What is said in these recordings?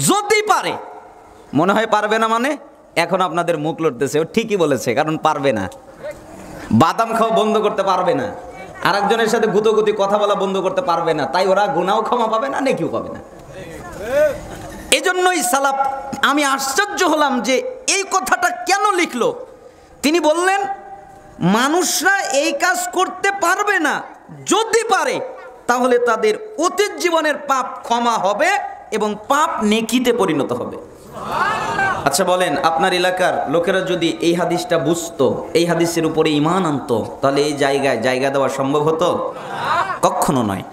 যদি পারে। মনে হয় পারবে না মানে এখন আপনাদের মুখ লড়তেছে, ও ঠিকই বলেছে, কারণ পারবে না। বাদাম খাওয়া বন্ধ করতে পারবে না, আরেকজনের সাথে গুতোগুতি কথা বলা বন্ধ করতে পারবে না, তাই ওরা গুনাও ক্ষমা পাবে না, নেকিও পাবে না। এই জন্যই সালাফ, আমি আশ্চর্য হলাম যে এই কথাটা কেন লিখলো। তিনি বললেন মানুষরা এই কাজ করতে পারবে না, যদি পারে তাহলে তাদের অতীত জীবনের পাপ ক্ষমা হবে এবং পাপ নেকিতে পরিণত হবে। আচ্ছা বলেন, আপনার এলাকার লোকেরা যদি এই হাদিসটা বুঝতো, এই হাদিসের উপরে ঈমান আনতো, তাহলে এই জায়গায় জায়গা দেওয়া সম্ভব হতো? কখনো নয়।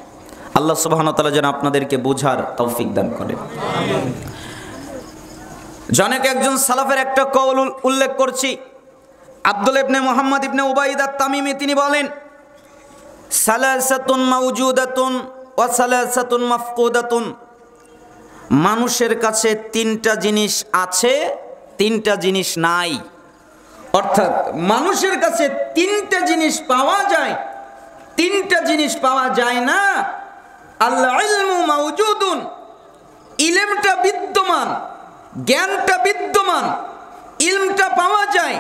আল্লাহ সুবহানাহু ওয়া তাআলা যেন আপনাদেরকে বোঝার তৌফিক দান করেন। জনক একজন সালাফের একটা কওল উল্লেখ করছি। আব্দুল্লাহ ইবনে মুহাম্মদ ইবনে উবাইদ আত-তামিমি তিনি বলেন, সালাসাতুন মাওজুদাতুন ওয়া সালাসাতুন মাফকুদাতুন। মানুষের কাছে তিনটা জিনিস আছে, তিনটা জিনিস নাই। অর্থাৎ মানুষের কাছে তিনটা জিনিস পাওয়া যায়, তিনটা জিনিস পাওয়া যায় না। আল ইলমু মাওজুদুন, ইলমটা বিদ্যমান, জ্ঞানটা বিদ্যমান, ইলমটা পাওয়া যায়,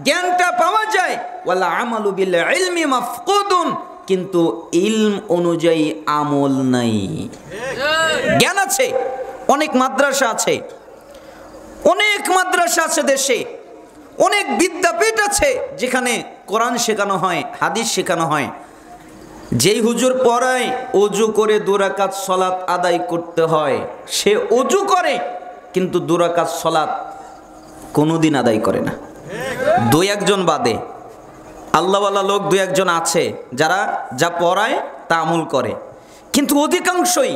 জ্ঞানটা পাওয়া যায়। ওয়াল আমালু বিল ইলমি মাফকুদুন, কিন্তু ইলম অনুযায়ী আমল নাই। জ্ঞান আছে, অনেক মাদ্রাসা আছে, অনেক মাদ্রাসা আছে দেশে, অনেক বিদ্যাপীঠ আছে যেখানে কোরআন শেখানো হয়, হাদিস শেখানো হয়। যেই হুজুর পড়ায় ওযু করে 2 রাকাত সালাত আদায় করতে হয়, সে ওযু করে কিন্তু 2 রাকাত সালাত কোনোদিন আদায় করে না। 2-1 জন বাদে আল্লাহওয়ালা লোক 2-1 জন আছে যারা যা পড়ায় তা আমল করে, কিন্তু অধিকাংশই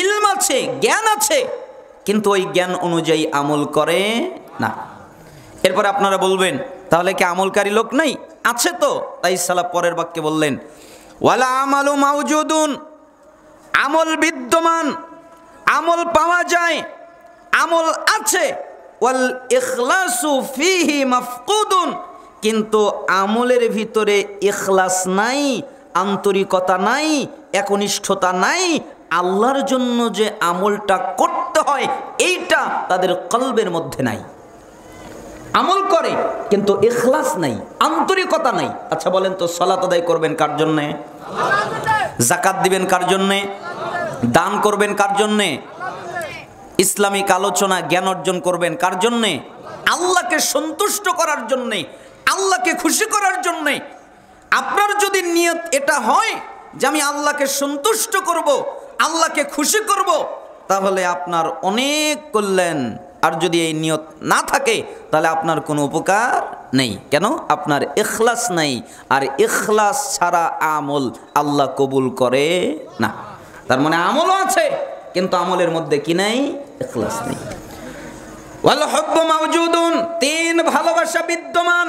ইলম আছে, জ্ঞান আছে, কিন্তু ওই জ্ঞান অনুযায়ী আমল করে না। এরপরে আপনারা বলবেন তাহলে কি আমলকারী লোক নাই? আছে তো। তাই সালাফ পরের বাক্যে বললেন, ওয়ালা আমালু মাওজুদুন, আমল বিদ্যমান, আমল পাওয়া যায়, আমল আছে। ওয়াল ইখলাসু ফিহি মাফকুদুন, কিন্তু আমলের ভিতরে ইখলাস নাই, আন্তরিকতা নাই, একনিষ্ঠতা নাই। আল্লাহর জন্য যে আমলটা করতে হয় এইটা তাদের কলবের মধ্যে নাই। আমল করে কিন্তু ইখলাস নাই, আন্তরিকতা নাই। আচ্ছা বলেন তো, সালাত আদায় করবেন কার জন্যে? যাকাত দিবেন কার জন্যে? দান করবেন কার জন্যে? ইসলামিক আলোচনা জ্ঞান অর্জন করবেন কার জন্যে? আল্লাহকে সন্তুষ্ট করার জন্যে, আল্লাহকে খুশি করার জন্যে। আপনার যদি নিয়ত এটা হয় যে আমি আল্লাহকে সন্তুষ্ট করব, আল্লাহকে খুশি করব, তাহলে আপনার অনেক কল্যাণ। আর যদি এই নিয়ত না থাকে তাহলে আপনার কোনো উপকার নেই। কেন? আপনার ইখলাস নাই, আর ইখলাস ছাড়া আমল আল্লাহ কবুল করে না। তার মানে আমলও আছে কিন্তু আমলের মধ্যে কি নাই? ইখলাস নেই। ওয়াল হুব্বু মাওজুদুন, 3 ভালোবাসা বিদ্যমান,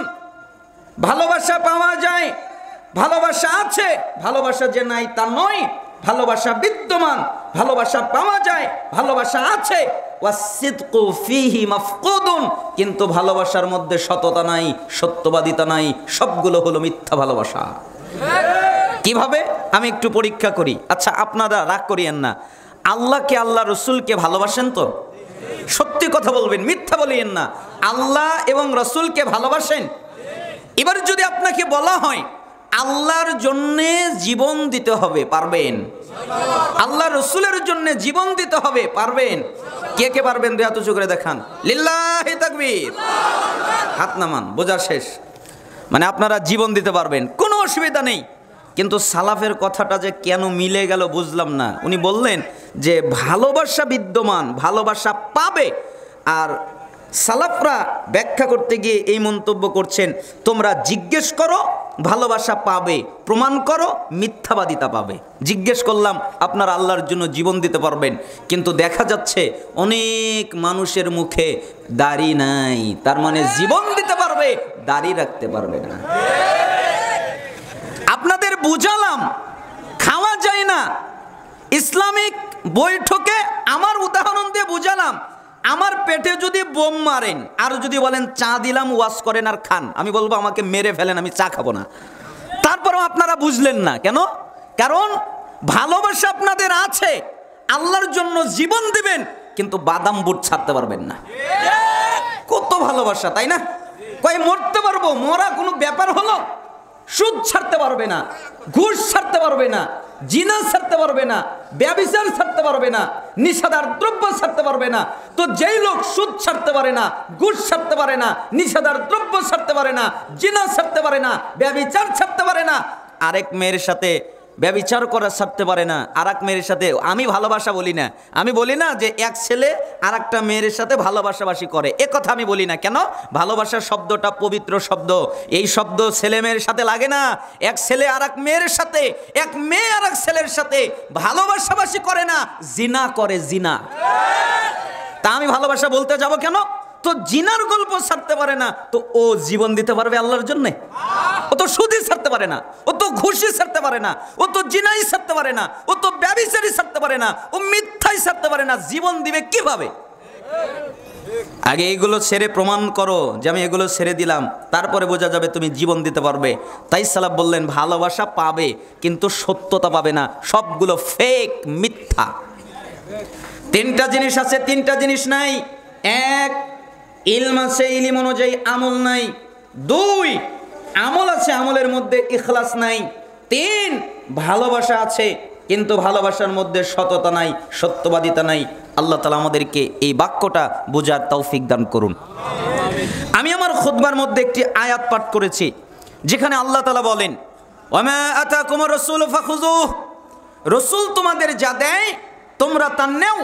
ভালোবাসা পাওয়া যায়, ভালোবাসা আছে, ভালোবাসা যে নাই তা নয়, ভালোবাসা বিদ্যমান, ভালোবাসা পাওয়া যায়, ভালোবাসা আছে। ওয়াসিদকু ফিহি মাফকুদুন, কিন্তু ভালোবাসার মধ্যে সততা নাই, সত্যবাদিতা নাই, সবগুলো হলো মিথ্যা ভালোবাসা। কিভাবে? আমি একটু পরীক্ষা করি। আচ্ছা আপনারা রাগ করিয়েন না, আল্লাহকে, আল্লাহ রসুলকে ভালোবাসেন তো? সত্যি কথা বলবেন, মিথ্যা বলিয়েন না। আল্লাহ এবং রসুলকে ভালোবাসেন? এবার যদি আপনাকে বলা হয় আল্লাহর জন্যে জীবন দিতে হবে, পারবেন? আল্লাহ রসুলের জন্য জীবন দিতে হবে, পারবেন? কে কে পারবেন? 2 হাত উঁচু করে দেখান। লিল্লাহি তাকবীর। হাত নামান, বোঝা শেষ। মানে আপনারা জীবন দিতে পারবেন, কোনো অসুবিধা নেই। কিন্তু সালাফের কথাটা যে কেন মিলে গেল বুঝলাম না। উনি বললেন যে ভালোবাসা বিদ্যমান, ভালোবাসা পাবে। আর সালাফরা ব্যাখ্যা করতে গিয়ে এই মন্তব্য করছেন, তোমরা জিজ্ঞেস করো ভালোবাসা পাবে, প্রমাণ করো মিথ্যাবাদিতা পাবে। জিজ্ঞেস করলাম আপনারা আল্লাহর জন্য জীবন দিতে পারবেন, কিন্তু দেখা যাচ্ছে অনেক মানুষের মুখে দাড়ি নাই, তার মানে জীবন দিতে পারবে, দাড়ি রাখতে পারবে না। আপনাদের বুঝালাম খাওয়া যায় না, ইসলামিক বৈঠকে আমার উদাহরণ দিয়ে বুঝালাম। আমার পেটে যদি বোম মারেন আর যদি বলেন চা দিলাম, ওয়াশ করেন আর খান, আমি বলবো আমাকে মেরে ফেলেন, আমি চা খাবো না। তারপরেও আপনারা বুঝলেন না কেন? কারণ ভালোবাসা আপনাদের আছে, আল্লাহর জন্য জীবন দিবেন, কিন্তু বাদাম বুট ছাড়তে পারবেন না। কত ভালোবাসা, তাই না? কই মরতে পারবো, মরা কোনো ব্যাপার হলো? সুদ ছাড়তে পারবে না, ঘুষ ছাড়তে পারবে না, জিনা ছাড়তে পারবে না, ব্যভিচার ছাড়তে পারবে না, নিষেধার দ্রব্য ছাড়তে পারবে না। তো যেই লোক সুদ ছাড়তে পারে না, ঘুষ ছাড়তে পারে না, নিষেধার দ্রব্য ছাড়তে পারে না, জিনা ছাড়তে পারে না, ব্যভিচার ছাড়তে পারে না, আরেক মেয়ের সাথে ব্যভিচার করা ছাড়তে পারে না, আরেক মেয়ের সাথে, আমি ভালোবাসা বলি না, আমি বলি না যে এক ছেলে আর একটা মেয়ের সাথে ভালোবাসাবাসি করে, এ কথা আমি বলি না। কেন? ভালোবাসা শব্দটা পবিত্র শব্দ, এই শব্দ ছেলে মেয়ের সাথে লাগে না। এক ছেলে আর এক মেয়ের সাথে, এক মেয়ে আর এক ছেলের সাথে ভালোবাসাবাসি করে না, জিনা করে, জিনা। তা আমি ভালোবাসা বলতে যাব কেন? তো জিনার গল্প ছাড়তে পারে না, তো ও জীবন দিতে পারবে আল্লাহর জন্য? ও তো সুদি ছাড়তে পারে না, ও তো ঘুষি ছাড়তে পারে না, ও তো জিনাই ছাড়তে পারে না, ও তো ব্যভিচারী ছাড়তে পারে না, ও মিথ্যাই ছাড়তে পারে না, জীবন দিবে কিভাবে? আগে এগুলো ছেড়ে প্রমাণ করো যে আমি এগুলো ছেড়ে দিলাম, তারপরে বোঝা যাবে তুমি জীবন দিতে পারবে। তাই সালাফ বললেন ভালোবাসা পাবে কিন্তু সত্যতা পাবে না, সবগুলো ফেক, মিথ্যা। তিনটা জিনিস আছে, তিনটা জিনিস নাই। এক, ইলম আছে, ইলম অনুযায়ী আমল নাই। দুই, আমল আছে, আমলের মধ্যে ইখলাস নাই। তিন, ভালোবাসা আছে কিন্তু ভালোবাসার মধ্যে সততা নাই, সত্যবাদিতা নাই। আল্লাহ তাআলা আমাদেরকে এই বাক্যটা বোঝার তৌফিক দান করুন। আমি আমার খুতবার মধ্যে একটি আয়াত পাঠ করেছি যেখানে আল্লাহ তাআলা বলেন, ওয়ামা আতাকুমুর রাসূলু ফাখুযুহু, রাসূল তোমাদের যা দেয় তোমরা তা নাও,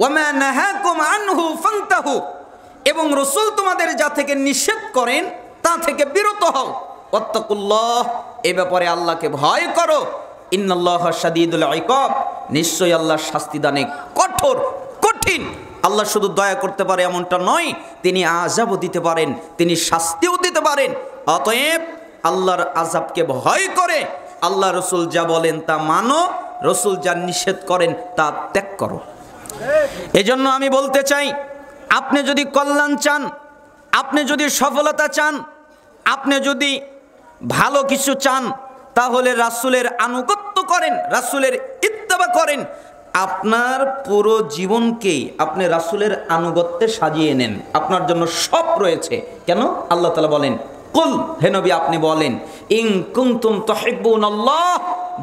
ওয়ামা নাহাকুম আনহু ফান্তাহু, এবং রাসূল তোমাদের যা থেকে নিষেধ করেন তা থেকে বিরত হও। ওয়াত্তাকুল্লাহ, এই ব্যাপারে আল্লাহকে ভয় করো। ইন্নাল্লাহা শাদীদুল ইকাব, নিশ্চয়ই আল্লাহ শাস্তি দানে কঠোর, কঠিন। আল্লাহ শুধু দয়া করতে পারে এমনটা নয়, তিনি আযাবও দিতে পারেন, তিনি শাস্তিও দিতে পারেন। অতএব আল্লাহর আযাবকে ভয় করে আল্লাহ রাসূল যা বলেন তা মানো, রাসূল যা নিষেধ করেন তা ত্যাগ করো। এজন্য আমি বলতে চাই, আপনি যদি কল্যাণ চান, আপনি যদি সফলতা চান, আপনি যদি ভালো কিছু চান, তাহলে রাসূলের আনুগত্য করেন, রাসূলের ইত্তেবা করেন। আপনার পুরো জীবনকে আপনি রাসূলের আনুগত্যে সাজিয়ে নেন, আপনার জন্য সব রয়েছে। কেন? আল্লাহ তাআলা বলেন, কুল, হে নবী আপনি বলেন, ইন কুনতুম তুহিব্বুনাল্লাহ,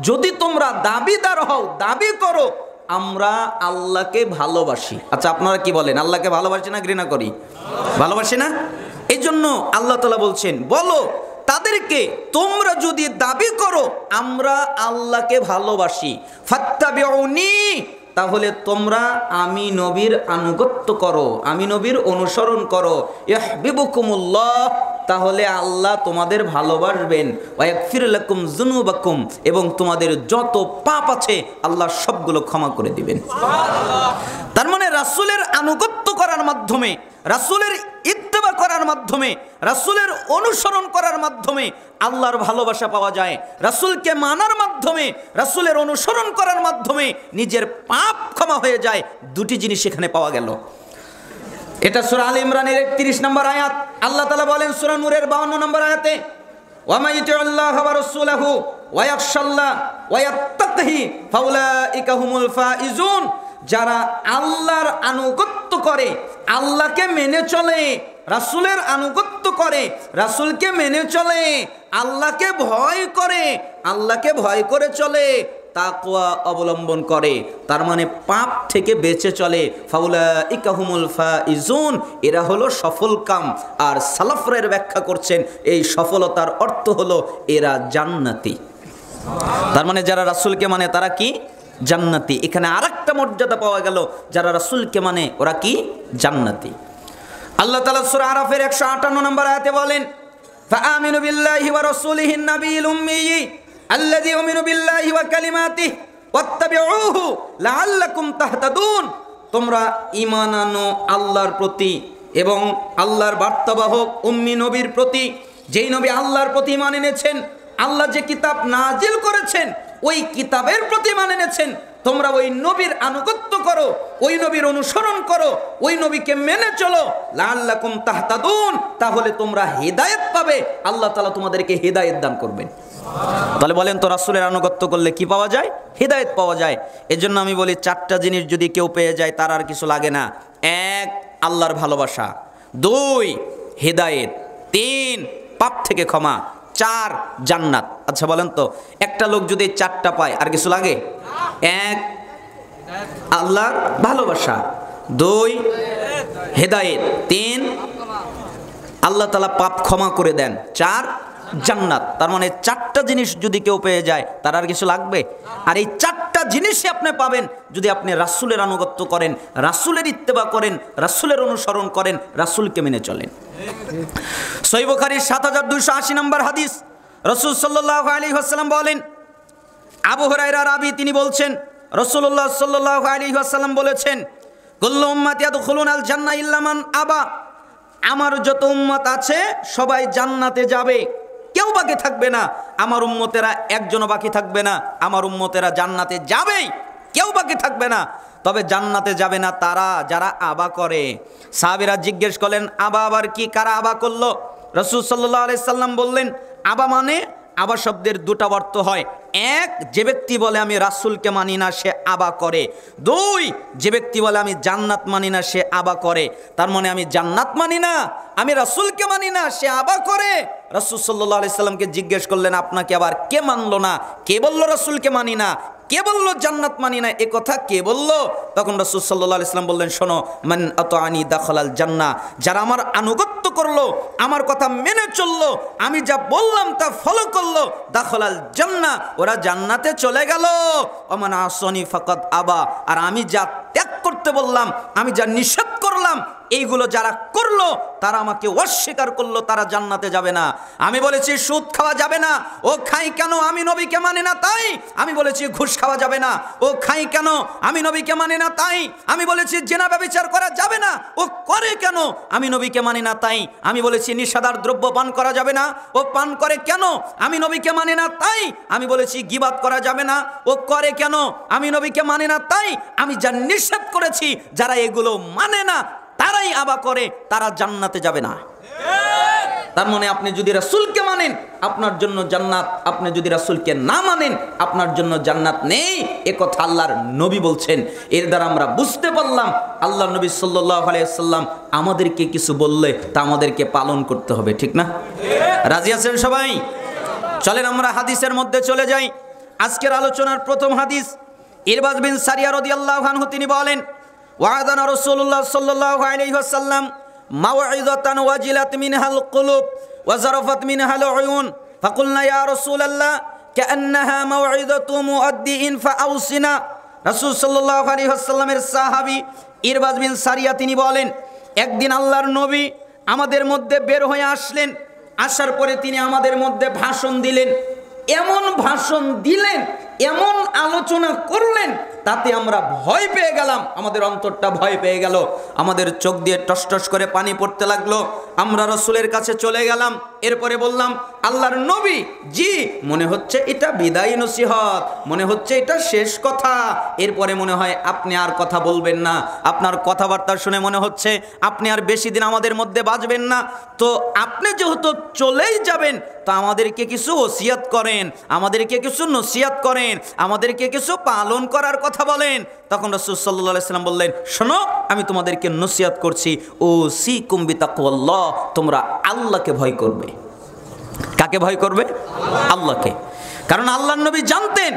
যদি তোমরা দাবিদার হও, দাবি করো আমরা আল্লাহকে ভালোবাসি। আচ্ছা আপনারা কি বলেন, আল্লাহকে ভালোবাসি না ঘৃণা করি? ভালোবাসি না? এই জন্য আল্লাহ তাআলা বলছেন, বলো তাদেরকে, তোমরা যদি দাবি করো আমরা আল্লাহকে ভালোবাসি, ফাত্তাবিউনি, তাহলে তোমরা আমি নবীর আনুগত্য করো, আমি নবীর অনুসরণ করো। ইহবিবুকুমুল্লাহ, তাহলে আল্লাহ তোমাদের ভালোবাসবেন। ওয়াগফির লাকুম যুনুবাকুম, এবং তোমাদের যত পাপ আছে আল্লাহ সবগুলো ক্ষমা করে দিবেন। সুবহানাল্লাহ। তার মানে রাসূলের আনুগত্য করার মাধ্যমে, রাসূলের ইত্তেবা করার মাধ্যমে, রাসূলের অনুসরণ করার মাধ্যমে আল্লাহর ভালোবাসা পাওয়া যায়। রাসূলকে মানার মাধ্যমে, রাসূলের অনুসরণ করার মাধ্যমে নিজের পাপ ক্ষমা হয়ে যায়। দুটি জিনিস এখানে পাওয়া গেল। এটা সূরা আলে ইমরানের 31 নম্বর আয়াত। আল্লাহ তাআলা বলেন সূরা নূরের 52 নম্বর আয়াতে, ওয়া মা ইউতিউল্লাহা ওয়া রাসূলাহু ওয়া ইয়াখশাল্লাহ ওয়া ইয়াত্তাকি ফাউলাইকা হুমুল ফাইজুন, যারা আল্লাহর আনুগত্য করে, আল্লাহকে মেনে চলে, রাসূলের আনুগত্য করে, রাসূলকে মেনে চলে, আল্লাহকে ভয় করে, আল্লাহকে ভয় করে চলে, তাকওয়া অবলম্বন করে, তার মানে পাপ থেকে বেঁচে চলে, ফাউলাইকা হুমুল ফাইজুন, এরা হলো সফল কাম। আর সালাফের ব্যাখ্যা করছেন এই সফলতার অর্থ হলো এরা জান্নাতি। তার মানে যারা রাসূলকে মানে তারা কি? জান্নাতি। এখানে আরেকটা মর্যাদা পাওয়া গেল, যারা রাসূলকে মানে ওরা কি? জান্নাতি। আল্লাহ তাআলা সূরা আরাফের 158 নম্বর আয়াতে বলেন, ফাআমিনু বিল্লাহি ওয়া রাসূলিহিন নাবিয়্যিল উম্মিয়্যি আল্লাযী ইউমিনু বিল্লাহি ওয়া কালিমাতিহি ওয়াত্তাবিউহু লাআল্লাকুম তাহতাদুন, তোমরা ঈমান আনো আল্লাহর প্রতি এবং আল্লাহর বার্তাবাহক উম্মি নবীর প্রতি, যেই নবী আল্লাহর প্রতি ঈমান এনেছেন, আল্লাহ যে কিতাব নাজিল করেছেন ওই কিতাবের প্রতি ঈমান এনেছেন, তোমরা ওই নবীর আনুগত্য করো, ওই নবীর অনুসরণ করো, ওই নবীকে মেনে চলো, লাআল্লাকুম তাহতাদুন, তাহলে তোমরা হেদায়েত পাবে, আল্লাহ তাআলা তোমাদেরকে হেদায়েত দান করবেন। তাহলে বলেন তো রাসূলের আনুগত্য করলে কি পাওয়া যায়? হিদায়াত পাওয়া যায়। এজন্য আমি বলি চারটা জিনিস যদি কেউ পেয়ে যায় তার আর কিছু লাগে না। এক, আল্লাহর ভালোবাসা। দুই, হিদায়াত। তিন, পাপ থেকে ক্ষমা। চার, জান্নাত। আচ্ছা বলেন তো একটা লোক যদি চারটা পায় আর কিছু লাগে? এক, আল্লাহর ভালোবাসা। দুই, হিদায়াত। তিন, আল্লাহ তাআলা পাপ ক্ষমা করে দেন। চার, জান্নাত। তার মানে চারটা জিনিস যদি কেউ পেয়ে যায় তার আর কিছু লাগবে? আর এই চারটা জিনিসই আপনি পাবেন যদি আপনি রাসূলের আনুগত্য করেন, রাসূলের ইত্তেবা করেন, রাসূলের অনুসরণ করেন, রাসূলকে মেনে চলেন। সহিহ বুখারীর ৭২৮০ নম্বর হাদিস, রাসূল সাল্লাল্লাহু আলাইহি ওয়াসাল্লাম বলেন, আবু হুরায়রা রাবী, তিনি বলছেন রাসূলুল্লাহ সাল্লাল্লাহু আলাইহি ওয়াসাল্লাম বলেছেন, কুল্লু উম্মতি ইয়াদখুলুনাল জান্নাহ ইল্লা মান আবা। আমার যত উম্মত আছে সবাই জান্নাতে যাবে, কেউ বাকি থাকবে না। আমার উম্মতেরা একজনও বাকি থাকবে না। আমার উম্মতেরা জান্নাতে যাবেই, কেউ বাকি থাকবে না। তবে জান্নাতে যাবে না তারা যারা আবা করে। সাহাবীরা জিজ্ঞেস করলেন, আবা আবার কি? কারা আবা করলো? রাসূল সাল্লাল্লাহু আলাইহি সাল্লাম বললেন, আবা মানে, আবা শব্দের দুটা অর্থ হয়। এক, যে ব্যক্তি বলে আমি রাসূলকে মানি না সে আবা করে। দুই, যে ব্যক্তি বলে আমি জান্নাত মানি না সে আবা করে। তার মানে আমি জান্নাত মানি না, আমি রাসূলকে মানি না, সে আবা করে। রাসূল সাল্লাল্লাহু আলাইহি সাল্লামকে জিজ্ঞেস করলেন, আপনাকে আবার কে মানলো না? কে বলল রাসূলকে মানি না? কে বলল জান্নাত মানি না? এ কথা কে বলল? তখন রাসূল সাল্লাল্লাহু আলাইহি সাল্লাম বললেন, শোনো, মান আতাআনি দাখালাল জান্নাহ। যারা আমার আনুগত্য করলো, আমার কথা মেনে চললো, আমি যা বললাম তা ফলো করলো, দাখালাল জান্নাহ, ওরা জান্নাতে চলে গেল। ওমান আসনি ফাকাদ আবা। আর আমি যা ত্যাগ করতে বললাম, আমি যা নিষেধ করলাম, এইগুলো যারা করলো তারা আমাকে অস্বীকার করলো, তারা জান্নাতে যাবে না। আমি বলেছি সুদ খাওয়া যাবে না, ও খাই কেন? আমি নবীকে মানে না তাই। আমি বলেছি ঘুষ খাওয়া যাবে না, ও খাই কেন? আমি নবীকে মানে না তাই। আমি বলেছি জিনা ব্যভিচার করা যাবে না, ও করে কেন? আমি নবীকে মানে না তাই। আমি বলেছি নিষেধার দ্রব্য পান করা যাবে না, ও পান করে কেন? আমি নবীকে মানে না তাই। আমি বলেছি গীবাত করা যাবে না, ও করে কেন? আমি নবীকে মানে না তাই। আমি যা নিষেধ করেছি, যারা এগুলো মানে না তারাই আবা করে, তারা জান্নাতে যাবে না। তার মানে আপনি যদি রাসূলকে মানেন আপনার জন্য জান্নাত, আপনি যদি রাসূলকে না মানেন আপনার জন্য জান্নাত নেই। এ কথা আল্লাহর নবী বলছেন। এর দ্বারা আমরা বুঝতে পারলাম আল্লাহর নবী সাল্লাল্লাহু আলাইহি ওয়াসাল্লাম আমাদেরকে কিছু বললে তা আমাদেরকে পালন করতে হবে, ঠিক না? রাজি আছেন সবাই? চলেন আমরা হাদিসের মধ্যে চলে যাই। আজকের আলোচনার প্রথম হাদিস, ইরবাদ বিন সারিয়া রাদিয়াল্লাহু আনহু, তিনি বলেন, ওয়াদানা রাসূলুল্লাহ সাল্লাল্লাহু আলাইহি ওয়াসাল্লাম মাওইযাতান ওয়াজিলাত মিনহাল কুলুব ওয়া যারাফাত মিনহাল উয়ুন ফাকুলনা ইয়া রাসূলাল্লাহ কাআন্নাহা মাওইযাতু মুআদ্দিন ফাআউসিনা। রাসূল সাল্লাল্লাহু আলাইহি ওয়াসাল্লামের সাহাবী ইরবাদ বিন সারিয়া তিনি বলেন, একদিন আল্লাহর নবী আমাদের মধ্যে বের হয়ে আসলেন। আসার পরে তিনি আমাদের মধ্যে ভাষণ দিলেন। এমন ভাষণ দিলেন, এমন আলোচনা করলেন, তাতে আমরা ভয় পেয়ে গেলাম। আমাদের অন্তরটা ভয় পেয়ে গেল, আমাদের চোখ দিয়ে টসটস করে পানি পড়তে লাগলো। আমরা রাসূলের কাছে চলে গেলাম। এরপরে বললাম, আল্লাহর নবী, জি, মনে হচ্ছে এটা বিদায় নসিহত, মনে হচ্ছে এটা শেষ কথা। এরপরে মনে হয় আপনি আর কথা বলবেন না। আপনার কথাবার্তা শুনে মনে হচ্ছে আপনি আর বেশি দিন আমাদের মধ্যে বাঁচবেন না। তো আপনি যেহেতু চলেই যাবেন, তো আমাদেরকে কিছু ওসিয়াত করেন, আমাদেরকে কিছু নসিহত করেন, আমাদেরকে কিছু পালন করার কথা বলেন। তখন রাসূল সাল্লাল্লাহু আলাইহি ওয়াসাল্লাম বললেন, শোনো, আমি তোমাদেরকে নসিহত করছি, ওসিকুম বিতাকওয়াল্লাহ, তোমরা আল্লাহকে ভয় করবে। কাকে ভয় করবে? আল্লাহকে। কারণ আল্লাহর নবী জানতেন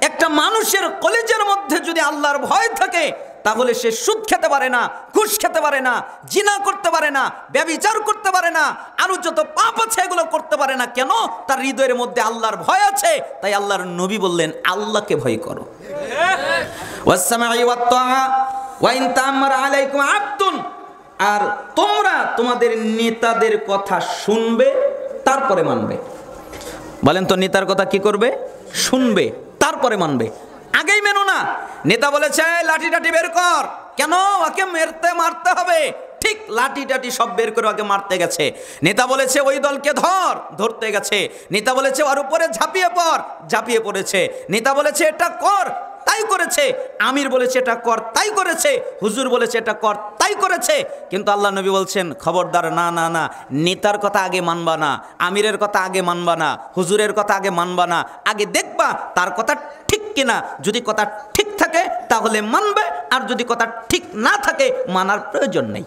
একটা মানুষের কলিজার মধ্যে যদি আল্লাহর ভয় থাকে তাহলে সে সুদ খেতে পারে না, ঘুষ খেতে পারে না, জিনা করতে পারে না, ব্যভিচার করতে পারে না, আরো যত পাপ আছে এগুলো করতে পারে না। কেন? তার হৃদয়ের মধ্যে আল্লাহর ভয় আছে। তাই আল্লাহর নবী বললেন, আল্লাহকে ভয় করো। ওয়াসসামা'i ওয়াত-তাআ ওয়া ইন তা'আম্মারা আলাইকুম আবদুন, আর তোমরা তোমাদের নেতাদের কথা শুনবে, তারপরে মানবে। বলেন তো নেতার কথা কি করবে? শুনবে, তারপরে মানবে। আগেই মেনো না। নেতা বলেছে লাঠি টাঠি বের কর, কেন? ওকে মারতে হবে। ঠিক লাঠি টাঠি সব বের করে ওকে মারতে গেছে। নেতা বলেছে ওই দলকে ধরতে গেছে। নেতা বলেছে ওর উপরে ঝাঁপিয়ে পড়, ঝাঁপিয়ে পড়েছে। নেতা বলেছে এটা কর, তাই করেছে। আমির বলেছে এটা কর, তাই করেছে। হুজুর বলেছে এটা কর, তাই তাই করেছে, কিন্তু আল্লাহ নবী বলছেন খবরদার, না না না, নেতার কথা আগে মানবা না, আমিরের কথা আগে মানবা না, হুজুরের কথা আগে মানবা না, আগে দেখবা তার কথা ঠিক কিনা। যদি কথা ঠিক থাকে তাহলে মানবে, আর যদি কথা ঠিক না থাকে মানার প্রয়োজন নেই।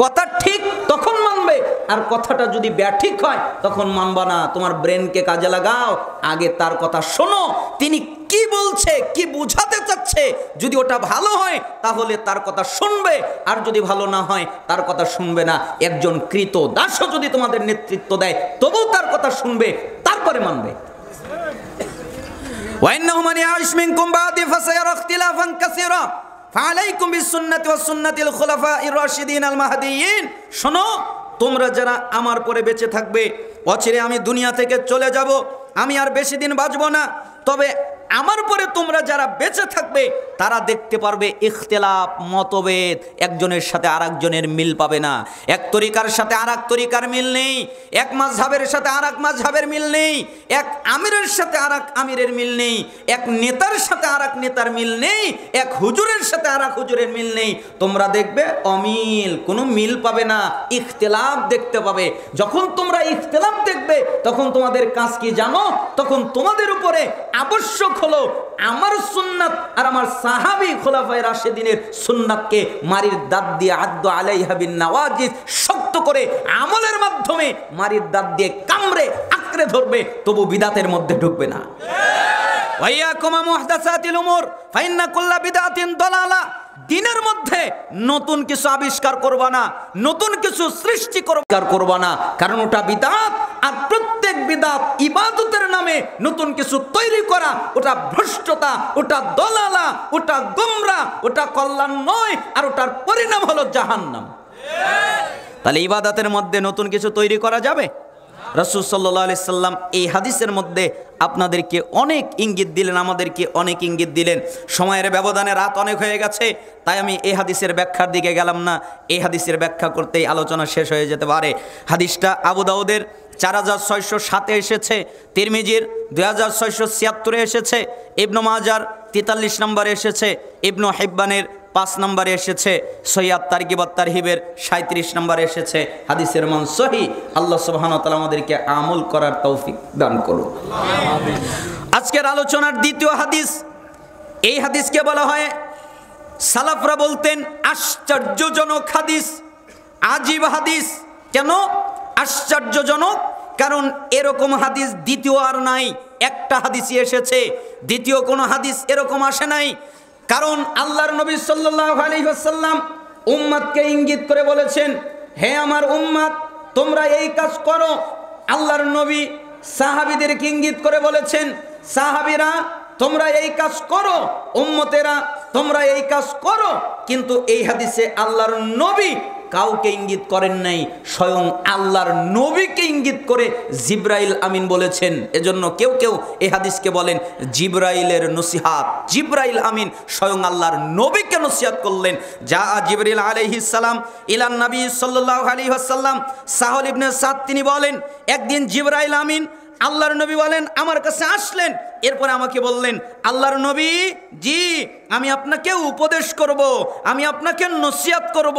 কথা ঠিক তখন মানবে, আর কথাটা যদি ব্যাঠিক হয় তখন মানবা না। তোমার ব্রেনকে কাজে লাগাও, আগে তার কথা শোনো, তিনি কি বলছে, কি বুঝাতে চাচ্ছে। যদি ওটা ভালো হয় তাহলে তার কথা শুনবে, আর যদি ভালো না হয় তার কথা শুনবে না। একজন কৃত দাসও যদি তোমাদের নেতৃত্ব দেয় তবুও তার কথা শুনবে, তারপরে মানবে। ওয়াইন্নাহু মান ইয়াইশ মিনকুম বাদি ফাসায়ারা ইখতিলাফান কাসীরা ফালাইকুম বিসুন্নতি ওয়াস সুন্নাতিল খুলাফাইর রাশিদিন আল মাহদিয়িন। শোনো, তোমরা যারা আমার পরে বেঁচে থাকবে, অচিরে আমি দুনিয়া থেকে চলে যাব, আমি আর বেশি দিন বাঁচব না, তবে আমার পরে তোমরা যারা বেঁচে থাকবে তারা দেখতে পারবে ইখতিলাফ, মতভেদ, একজনের সাথে আরেকজনের মিল পাবে না। এক তরিকার সাথে আরেক তরিকার মিল নেই, এক মাযহাবের সাথে আরেক মাযহাবের মিল নেই, এক আমিরের সাথে আরেক আমিরের মিল নেই, এক নেতার সাথে আরেক নেতার মিল নেই, এক হুজুরের সাথে আরেক হুজুরের মিল নেই। তোমরা দেখবে অমিল, কোনো মিল পাবে না, ইখতিলাফ দেখতে পাবে। যখন তোমরা ইখতিলাফ দেখবে তখন তোমাদের কাজ কি জানো? তখন তোমাদের উপরে আবশ্যক হলো আমার সুন্নাত আর আমার সাহাবী খুলাফায়ে রাশিদিনের সুন্নাতকে মারির দাঁত দিয়ে আদ্দু আলাইহা বিন নওয়াজিজ, শক্ত করে আমলের মাধ্যমে মারির দাঁত দিয়ে কামড়ে আঁকড়ে ধরবে, তবু বিদাতের মধ্যে ঢুকবে না। ওয়াইয়াকুম মুহদাসাতিল উমুর ফাইন্না কুল্লা বিদআতিন দালালা। দিনের মধ্যে নতুন কিছু আবিষ্কার করবা না, নতুন কিছু সৃষ্টি করবা না, কারণ ওটা বিদআত। আর প্রত্যেক বিদআত ইবাদতের নামে নতুন কিছু তৈরি করা, ওটা ভ্রষ্টতা, ওটা দলালা, ওটা গোমরাহ, ওটা কল্যাণ নয়, আর ওটার পরিণাম হলো জাহান্নাম। তাহলে ইবাদতের মধ্যে নতুন কিছু তৈরি করা যাবে? রাসূল সাল্লাল্লাহু আলাইহি সাল্লাম এই হাদিসের মধ্যে আপনাদেরকে অনেক ইঙ্গিত দিলেন, আমাদেরকে অনেক ইঙ্গিত দিলেন। সময়ের ব্যবধানে রাত অনেক হয়ে গেছে, তাই আমি এই হাদিসের ব্যাখ্যার দিকে গেলাম না। এই হাদিসের ব্যাখ্যা করতেই আলোচনা শেষ হয়ে যেতে পারে। হাদিসটা আবু দাউদের 4607-এ এসেছে, তিরমিজির 2676-এ এসেছে, ইবনু মাজার 43 নম্বরে এসেছে, ইবনু হিব্বানের 5 নম্বরে এসেছে, সহিহ তারগিব ওয়াত তারহিবের 37 নম্বরে এসেছে। হাদিসের মান সহিহ। আল্লাহ সুবহানাহু ওয়া তাআলা আমাদেরকে আমল করার তৌফিক দান করুন। আজকের আলোচনার দ্বিতীয় হাদিস, এই হাদিসকে বলা হয়, সালাফরা বলতেন আশ্চর্যজনক হাদিস, আজীব হাদিস। কেন আশ্চর্যজনক? কারণ এরকম হাদিস দ্বিতীয় আর নাই, একটা হাদিসই এসেছে, দ্বিতীয় কোনো হাদিস এরকম আসে নাই। কারণ আল্লাহর নবী সাল্লাল্লাহু আলাইহি ওয়াসাল্লাম উম্মতকে ইঙ্গিত করে বলেছেন, হে আমার উম্মত, তোমরা এই কাজ করো। আল্লাহর নবী সাহাবীদেরকে ইঙ্গিত করে বলেছেন, সাহাবীরা তোমরা এই কাজ করো, উম্মতেরা তোমরা এই কাজ করো। কিন্তু এই হাদিসে আল্লাহর নবী কাউকে ইঙ্গিত করেন নাই, স্বয়ং আল্লাহর নবীকে ইঙ্গিত করে জিবরাইল আমিন বলেছেন। এজন্য কেউ কেউ এই হাদিসকে বলেন জিবরাইলের নসিহাত। জিবরাইল আমিন স্বয়ং আল্লাহর নবীকে নসিহাত করলেন। যা জিবরাইল আলাইহিস সালাম ইলান নবী সাল্লাল্লাহু আলাইহি ওয়াসাল্লাম। সাহল ইবনে সাদ তিনি বলেন, একদিন জিবরাইল আমিন আল্লাহর নবী বলেন আমার কাছে আসলেন, এরপরে আমাকে বললেন, আল্লাহর নবী জি, আমি আপনাকে উপদেশ করব, আমি আপনাকে নসিহত করব,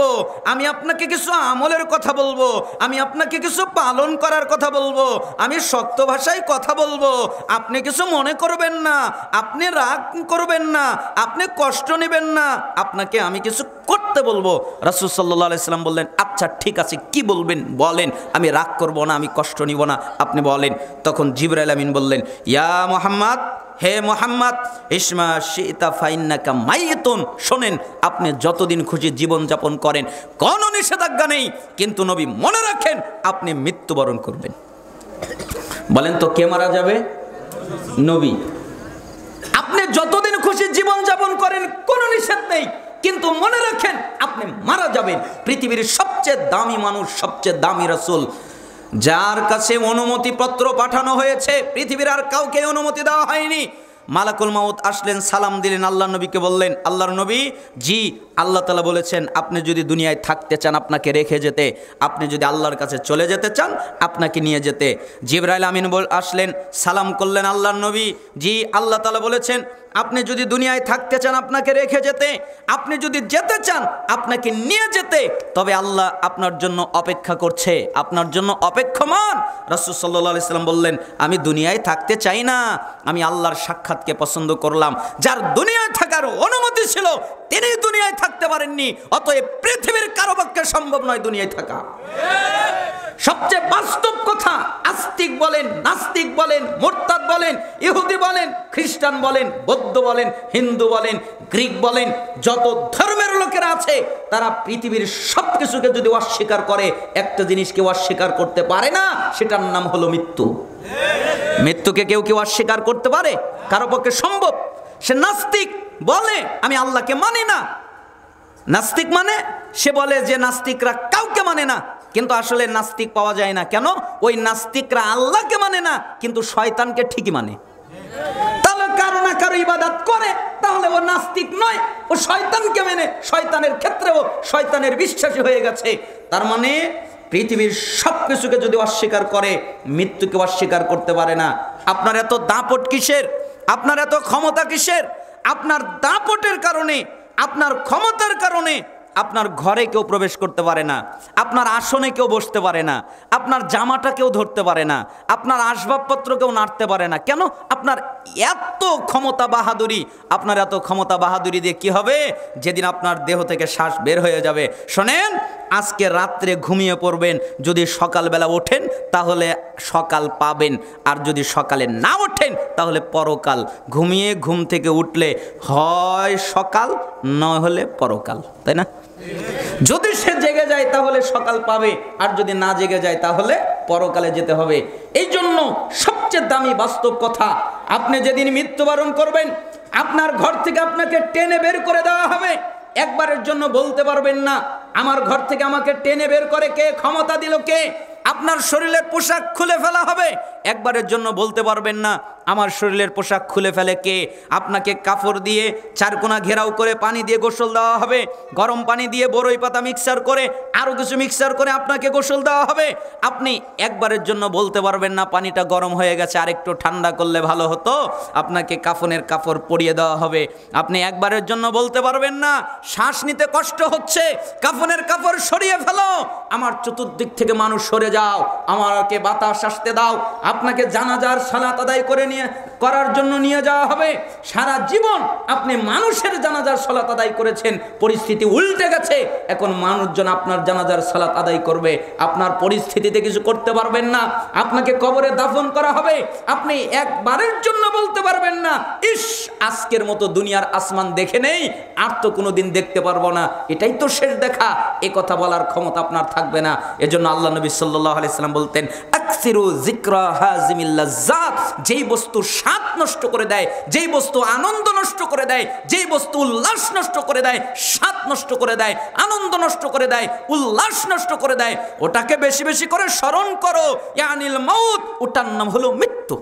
আমি আপনাকে কিছু আমলের কথা বলবো, আমি আপনাকে কিছু পালন করার কথা বলবো, আমি শক্ত ভাষায় কথা বলবো, আপনি কিছু মনে করবেন না, আপনি রাগ করবেন না, আপনি কষ্ট নেবেন না, আপনাকে আমি কিছু করতে বলবো। রাসূল সাল্লাল্লাহু আলাইহি সাল্লাম বললেন, আচ্ছা ঠিক আছে, কি বলবেন বলেন, আমি রাগ করব না, আমি কষ্ট নিব না, আপনি বলেন। তখন জিবরাইল আমিন বললেন, ইয়া মুহাম্মদ, হে মুহাম্মদ, ইসমা শিতা ফাইন্নাকা মাইতুন, শোনেন, আপনি যতদিন খুশি জীবন যাপন করেন, কোনো নিষেধাজ্ঞা নেই, কিন্তু নবী মনে রাখেন আপনি মৃত্যুবরণ করবেন। বলেন তো কে মারা যাবে? নবী। আপনি যতদিন খুশি জীবন যাপন করেন, কোনো নিষেধ নেই, কিন্তু মনে রাখেন আপনি মারা যাবেন। পৃথিবীর সবচেয়ে দামি মানুষ, সবচেয়ে দামি রাসূল, যার কাছে অনুমতি পত্র পাঠানো হয়েছে, পৃথিবীর আর কাউকে অনুমতি দেওয়া হয়নি, মালাকুল মাউত আসলেন, সালাম দিলেন, আল্লাহ নবীকে বললেন, আল্লাহর নবী, জি আল্লাহ তাআলা বলেছেন আপনি যদি দুনিয়ায় থাকতে চান আপনাকে রেখে যেতে, আপনি যদি আল্লাহর কাছে চলে যেতে চান আপনাকে নিয়ে যেতে। জিবরাইল আমিন আসলেন, সালাম করলেন আল্লাহর নবী, জি আল্লাহ তাআলা বলেছেন আপনি যদি দুনিয়ায় থাকতে চান আপনাকে রেখে যেতে, আপনি যদি যেতে চান আপনাকে নিয়ে যেতে, তবে আল্লাহ আপনার জন্য অপেক্ষা করছে, আপনার জন্য অপেক্ষমান। রাসূল সাল্লাল্লাহু আলাইহি সাল্লাম বললেন আমি দুনিয়ায় থাকতে চাই না, আমি আল্লাহর সাক্ষাৎকে পছন্দ করলাম। যার দুনিয়ায় থাকার অনুমতি ছিল তিনি দুনিয়ায় থাকতে পারেননি, অতএব পৃথিবীর কারো পক্ষে সম্ভব নয় দুনিয়ায় থাকা। সবচেয়ে বাস্তব কথা, আস্তিক বলেন, নাস্তিক বলেন, মুরতাদ বলেন, ইহুদি বলেন, খ্রিস্টান বলেন, বৌদ্ধ বলেন, হিন্দু বলেন, গ্রিক বলেন, যত ধর্মের লোকেরা আছে তারা পৃথিবীর সব কিছুকে যদি অস্বীকার করে, একটা জিনিসকে অস্বীকার করতে পারে না, সেটার নাম হলো মৃত্যু। মৃত্যুকে কেউ কেউ অস্বীকার করতে পারে? কারো পক্ষে সম্ভব? সে নাস্তিক বলে আমি আল্লাহকে মানি না। নাস্তিক মানে সে বলে যে নাস্তিকরা কাউকে মানে না, কিন্তু আসলে নাস্তিক পাওয়া যায় না। কেন? ওই নাস্তিকরা আল্লাহকে মানে না কিন্তু শয়তানকে ঠিকই মানে। তাহলে কারো না কারো ইবাদত করে, তাহলে ও নাস্তিক নয়, ও শয়তানকে মানে, শয়তানের ক্ষেত্রেও শয়তানের বিশ্বাসী হয়ে গেছে। তার মানে পৃথিবীর সব কিছুকে যদি অস্বীকার করে, মৃত্যুকে অস্বীকার করতে পারে না। আপনার এত দাপট কিসের? আপনার এত ক্ষমতা কিসের? আপনার দাপটের কারণে, আপনার ক্ষমতার কারণে আপনার ঘরে কেউ প্রবেশ করতে পারে না, আপনার আসনে কেউ বসতে পারে না, আপনার জামাটা কেউ ধরতে পারে না, আপনার আসবাবপত্র কেউ নাড়তে পারে না। কেন? আপনার এত ক্ষমতা বাহাদুরি। আপনার এত ক্ষমতা বাহাদুরি দিয়ে কি হবে? যেদিন আপনার দেহ থেকে শ্বাস বের হয়ে যাবে, শোনেন, আজকে রাত্রে ঘুমিয়ে পড়বেন, যদি সকালবেলা ওঠেন তাহলে সকাল পাবেন, আর যদি সকালে না ওঠেন তাহলে পরকাল। ঘুমিয়ে ঘুম থেকে উঠলে হয় সকাল, নয় হলে পরকাল, তাই না? যদি সে জেগে যায় তাহলে সকাল পাবে, আর যদি না জেগে যায় তাহলে পরকালে যেতে হবে। এই জন্য সবচেয়ে দামি বাস্তব কথা, আপনি যেদিন মৃত্যুবরণ করবেন আপনার ঘর থেকে আপনাকে টেনে বের করে দেওয়া হবে। একবারের জন্য বলতে পারবেন না আমার ঘর থেকে আমাকে টেনে বের করে কে, ক্ষমতা দিল কে। আপনার শরীরের পোশাক খুলে ফেলা হবে, একবারের জন্য বলতে পারবেন না আমার শরীরের পোশাক খুলে ফেলে কে। আপনাকে কাপড় দিয়ে চারকোনা ঘেরাও করে পানি দিয়ে গোসল দেওয়া হবে, গরম পানি দিয়ে বড়ই পাতা মিক্সার করে আরও কিছু মিক্সার করে আপনাকে গোসল দেওয়া হবে। আপনি একবারের জন্য বলতে পারবেন না পানিটা গরম হয়ে গেছে, আরেকটু ঠান্ডা করলে ভালো হতো, আপনাকে কাফনের কাপড় পরিয়ে দেওয়া হবে। আপনি একবারের জন্য বলতে পারবেন না শ্বাস নিতে কষ্ট হচ্ছে, কাফনের কাপড় সরিয়ে ফেলো, আমার চতুর্দিক থেকে মানুষ সরে যাও, আমাকে বাতাস আসতে দাও। আপনাকে জানাজার সালাত আদায় করার জন্য নিয়ে যাওয়া হবে। সারা জীবন আপনি মানুষের জানাজার সালাত আদায় করেছেন, পরিস্থিতি উল্টে গেছে, এখন মানুষজন আপনার জানাজার সালাত আদায় করবে, আপনার পরিস্থিতিতে কিছু করতে পারবেন না। আপনাকে কবরে দাফন করা হবে, আপনি একবারের জন্য বলতে পারবেন না ইস আজকের মতো দুনিয়ার আসমান দেখে নেই, আর তো কোনোদিন দেখতে পারবো না, এটাই তো শেষ দেখা। এ কথা বলার ক্ষমতা আপনার থাকবে না। এজন্য আল্লাহ নবী সাল্লাল্লাহু আলাইহি সাল্লাম বলতেন আকসিরু যিকরা হাজিমিল লাজ্জাত, যেই বস্তু স্বাদ নষ্ট করে দেয়, যেই বস্তু আনন্দ নষ্ট করে দেয়, যেই বস্তু উল্লাস নষ্ট করে দেয়, স্বাদ নষ্ট করে দেয়, আনন্দ নষ্ট করে দেয়, উল্লাস নষ্ট করে দেয়, ওটাকে বেশি বেশি করে স্মরণ করো। ইয়ানিল মাউত, ওটার নাম হলো মৃত্যু।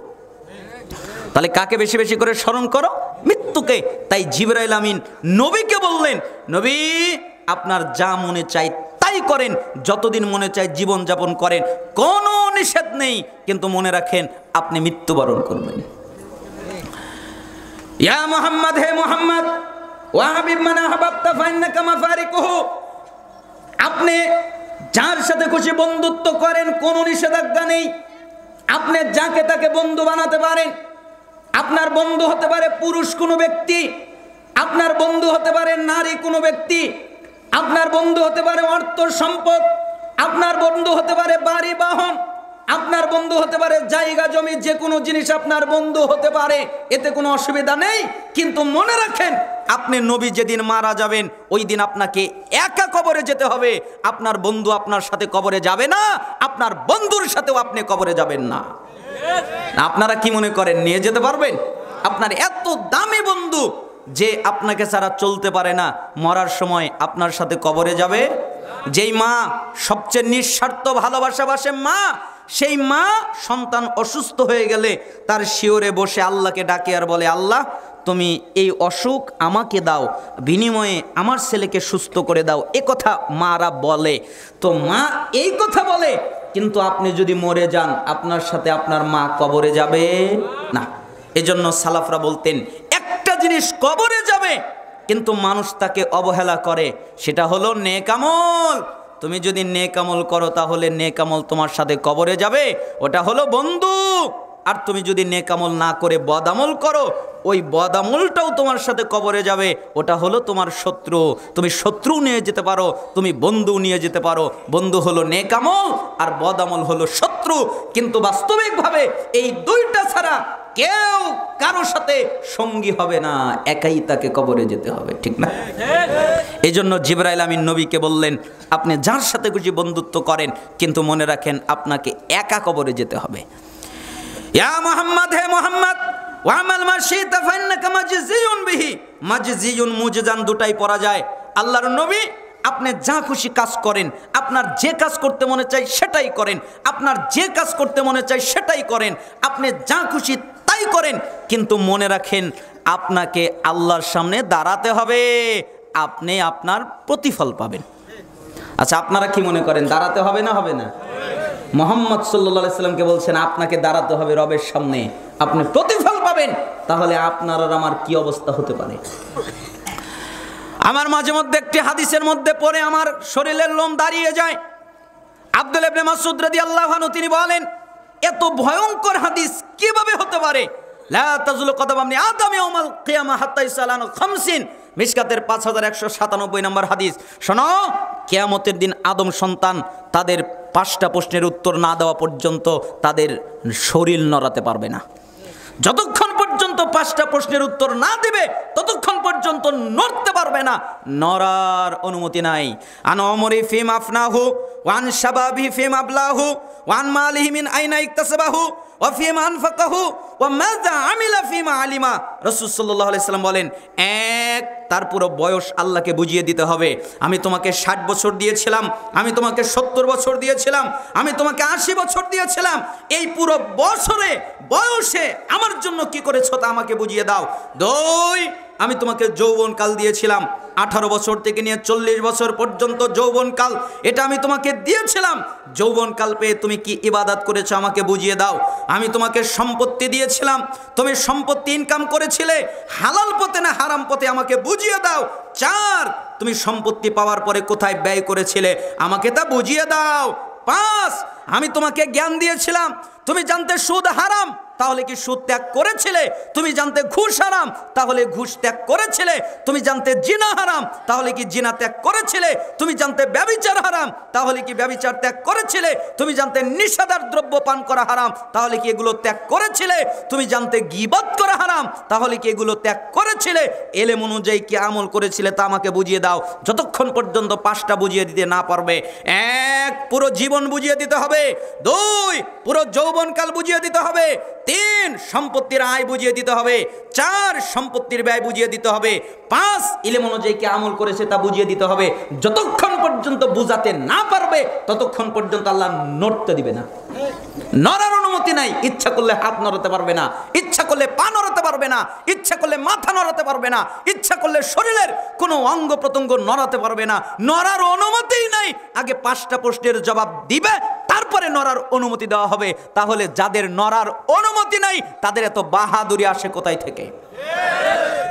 তাহলে কাকে বেশি বেশি করে স্মরণ করো? মৃত্যুকে। তাই জিবরাইল আমিন নবীকে বললেন, নবী আপনার যা মনে চাই তাই করেন, যতদিন মনে চায় জীবন যাপন করেন, কোনো নিষেধ নেই, কিন্তু মনে রাখেন আপনি মৃত্যুবরণ করবেন। ইয়া মুহাম্মদ, হে মুহাম্মদ, ওয়া হাবিব মান আহবাবতা ফাইন্নাকা মাফারিকুহু, আপনি যার সাথে খুশি বন্ধুত্ব করেন, কোনো নিষেধাজ্ঞা নেই, আপনি যাকে তাকে বন্ধু বানাতে পারেন। আপনার বন্ধু হতে পারে পুরুষ কোনো ব্যক্তি, আপনার বন্ধু হতে পারে নারী কোনো ব্যক্তি, আপনার বন্ধু হতে পারে অর্থ সম্পদ, আপনার বন্ধু হতে পারে বাড়ি বাহন, আপনার বন্ধু হতে পারে জায়গা জমি, যে কোনো জিনিস আপনার বন্ধু হতে পারে, এতে কোনো অসুবিধা নেই। কিন্তু মনে রাখেন আপনি নবী যেদিন মারা যাবেন ওই দিন আপনাকে একা কবরে যেতে হবে, আপনার বন্ধু আপনার সাথে কবরে যাবে না, আপনার বন্ধুর সাথেও আপনি কবরে যাবেন না। আপনারা কি মনে করেন নিয়ে যেতে পারবেন? আপনার এত দামি বন্ধু যে আপনাকে ছাড়া চলতে পারে না, মরার সময় আপনার সাথে কবরে যাবে? যেই মা সবচেয়ে নিঃস্বার্থ ভালোবাসা বাসে মা, সেই মা সন্তান অসুস্থ হয়ে গেলে তার শিওরে বসে আল্লাহকে ডাকে আর বলে, আল্লাহ তুমি এই অসুখ আমাকে দাও, বিনিময়ে আমার ছেলেকে সুস্থ করে দাও। এ কথা মারা বলে। তো মা এই কথা বলে, কিন্তু আপনি যদি মরে যান আপনার সাথে আপনার মা কবরে যাবে না। এজন্য সালাফরা বলতেন একটা জিনিস কবরে যাবে কিন্তু মানুষ তাকে অবহেলা করে, সেটা হলো নেক আমল। তুমি যদি নেক আমল করো তাহলে নেক আমল তোমার সাথে কবরে যাবে, ওটা হলো বন্ধু। আর তুমি যদি নেক আমল না করে বদ আমল করো, ওই বদ আমলটাও তোমার সাথে কবরে যাবে, ওটা হলো তোমার শত্রু। তুমি শত্রু নিয়ে যেতে পারো, তুমি বন্ধু নিয়ে যেতে পারো। বন্ধু হলো নেক আমল আর বদ আমল হলো শত্রু। কিন্তু বাস্তবিকভাবে এই দুইটা ছাড়া কেউ কারো সাথে সঙ্গী হবে না, একাই তাকে কবরে যেতে হবে, ঠিক না? এই জন্য জিবরাইল আমিন নবীকে বললেন, আপনি যার সাথে খুশি বন্ধুত্ব করেন, কিন্তু মনে রাখেন আপনাকে একা কবরে যেতে হবে। ইয়া মুহাম্মদ, হে মুহাম্মদ, ওয়ামাল মাশিতা ফাইন্নাকা মাজজিউন বিহি। মাজজিউন মুজজান দুটাই পড়া যায়। আল্লাহর নবী আপনি যা খুশি কাজ করেন, আপনার যে কাজ করতে মনে চায় সেটাই করেন, আপনার যে কাজ করতে মনে চায় সেটাই করেন, আপনি যা খুশি তাই করেন, কিন্তু মনে রাখেন আপনাকে আল্লাহর সামনে দাঁড়াতে হবে, আপনি আপনার প্রতিফল পাবেন। আচ্ছা, আপনারা কি মনে করেন দাঁড়াতে হবে না হবে না? মুহাম্মদ সাল্লাল্লাহু আলাইহি সাল্লামকে বলছেন আপনাকে দাঁড়াতে হবে রবের সামনে, আপনি প্রতিফল পাবেন। তাহলে আপনার আর আমার কি অবস্থা হতে পারে? আমার মাঝে মধ্যে একটি হাদিসের মধ্যে পড়ে আমার শরীরের লোম দাঁড়িয়ে যায়। আব্দুল্লাহ ইবনে মাসউদ রাদিয়াল্লাহু আনহু তিনি বলেন, এত ভয়ঙ্কর হাদিস কিভাবে হতে পারে? লা তাজুলু কদম ইবনে আদম ইয়াউমাল কিয়ামা হাত্তা ইসালানু 50। মিশকাতের 5197 নম্বর হাদিস। শোনো, কিয়ামতের দিন আদম সন্তান তাদের 5টা প্রশ্নের উত্তর না দেওয়া পর্যন্ত তাদের শরীর নড়াতে পারবে না। যতক্ষণ পর্যন্ত 5টা প্রশ্নের উত্তর না দিবে ততক্ষণ পর্যন্ত নড়তে পারবে না, নড়ার অনুমতি নাই। আন ওমরি ফিম আফনাহু ওয়ান শাবাবি ফিম আবলাহু ওয়ান মালিহি মিন আইনা ইকতাসাবাহু ওয়া ফিমা আনফাকাহু ওয়া মাযা আমিলা ফিমা আলিমা। রাসূল সাল্লাল্লাহু আলাইহি সাল্লাম বলেন, এক, তার পুরো বয়স আল্লাহকে বুঝিয়ে দিতে হবে। আমি তোমাকে 60 বছর দিয়েছিলাম, আমি তোমাকে 70 বছর দিয়েছিলাম, আমি তোমাকে 80 বছর দিয়েছিলাম, এই পুরো বয়সে আমার জন্য কি করেছো তা আমাকে বুঝিয়ে দাও। 2, আমি তোমাকে যৌবনকাল দিয়েছিলাম, 18 বছর থেকে নিয়ে 40 বছর পর্যন্ত যৌবনকাল, এটা আমি তোমাকে দিয়েছিলাম। যৌবনকাল পেয়ে তুমি কি ইবাদত করেছো আমাকে বুঝিয়ে দাও। আমি তোমাকে সম্পত্তি দিয়েছিলাম, তুমি সম্পত্তি ইনকাম করেছিলে হালাল পথে না হারাম পথে আমাকে বুঝিয়ে দাও। 4, তুমি সম্পত্তি পাওয়ার পরে কোথায় ব্যয় করেছিলে আমাকে তা বুঝিয়ে দাও। 5, আমি তোমাকে জ্ঞান দিয়েছিলাম, তুমি জানতে সুদ হারাম, তাহলে কি সুদ ত্যাগ করেছিলে? তুমি জানতে ঘুষ হারাম, তাহলে ঘুষ ত্যাগ করেছিলে? তুমি জানতে জিনা হারাম, তাহলে কি জিনা ত্যাগ করেছিলে? তুমি জানতে ব্যভিচার হারাম, তাহলে কি ব্যভিচার ত্যাগ করেছিলে? তুমি জানতে নিষেধার দ্রব্য পান করা হারাম, তাহলে কি এগুলো ত্যাগ করেছিলে? তুমি জানতে গীবত করা হারাম, তাহলে কি এগুলো ত্যাগ করেছিলে? এলেম অনুযায়ী কি আমল করেছিলে তা আমাকে বুঝিয়ে দাও। যতক্ষণ পর্যন্ত 5টা বুঝিয়ে দিতে না পারবে, 1, পুরো জীবন বুঝিয়ে দিতে হবে। 2, পুরো যৌবনকাল বুঝিয়ে দিতে হবে। 3, সম্পত্তির আয় বুঝিয়ে দিতে হবে। 4, সম্পত্তির ব্যয় বুঝিয়ে দিতে হবে। 5, ইলম অনুযায়ী কি আমল করেছে তা বুঝিয়ে দিতে হবে। যতক্ষণ পর্যন্ত বুঝাতে না পারবে ততক্ষণ পর্যন্ত আল্লাহ নড়তে দিবে না, নড়ার অনুমতি নাই। ইচ্ছা করলে হাত নড়াতে পারবে না, ইচ্ছা করলে পা নড়াতে পারবে না, ইচ্ছা করলে মাথা নড়াতে পারবে না, ইচ্ছা করলে শরীরের কোনো অঙ্গ প্রত্যঙ্গ নড়াতে পারবে না, নড়ার অনুমতিই নাই। আগে 5টা প্রশ্নের জবাব দিবে, তারপরে নড়ার অনুমতি দেওয়া হবে। তাহলে যাদের নড়ার অনুমতি নাই তাদের এত বাহাদুরি আসে কোথায় থেকে?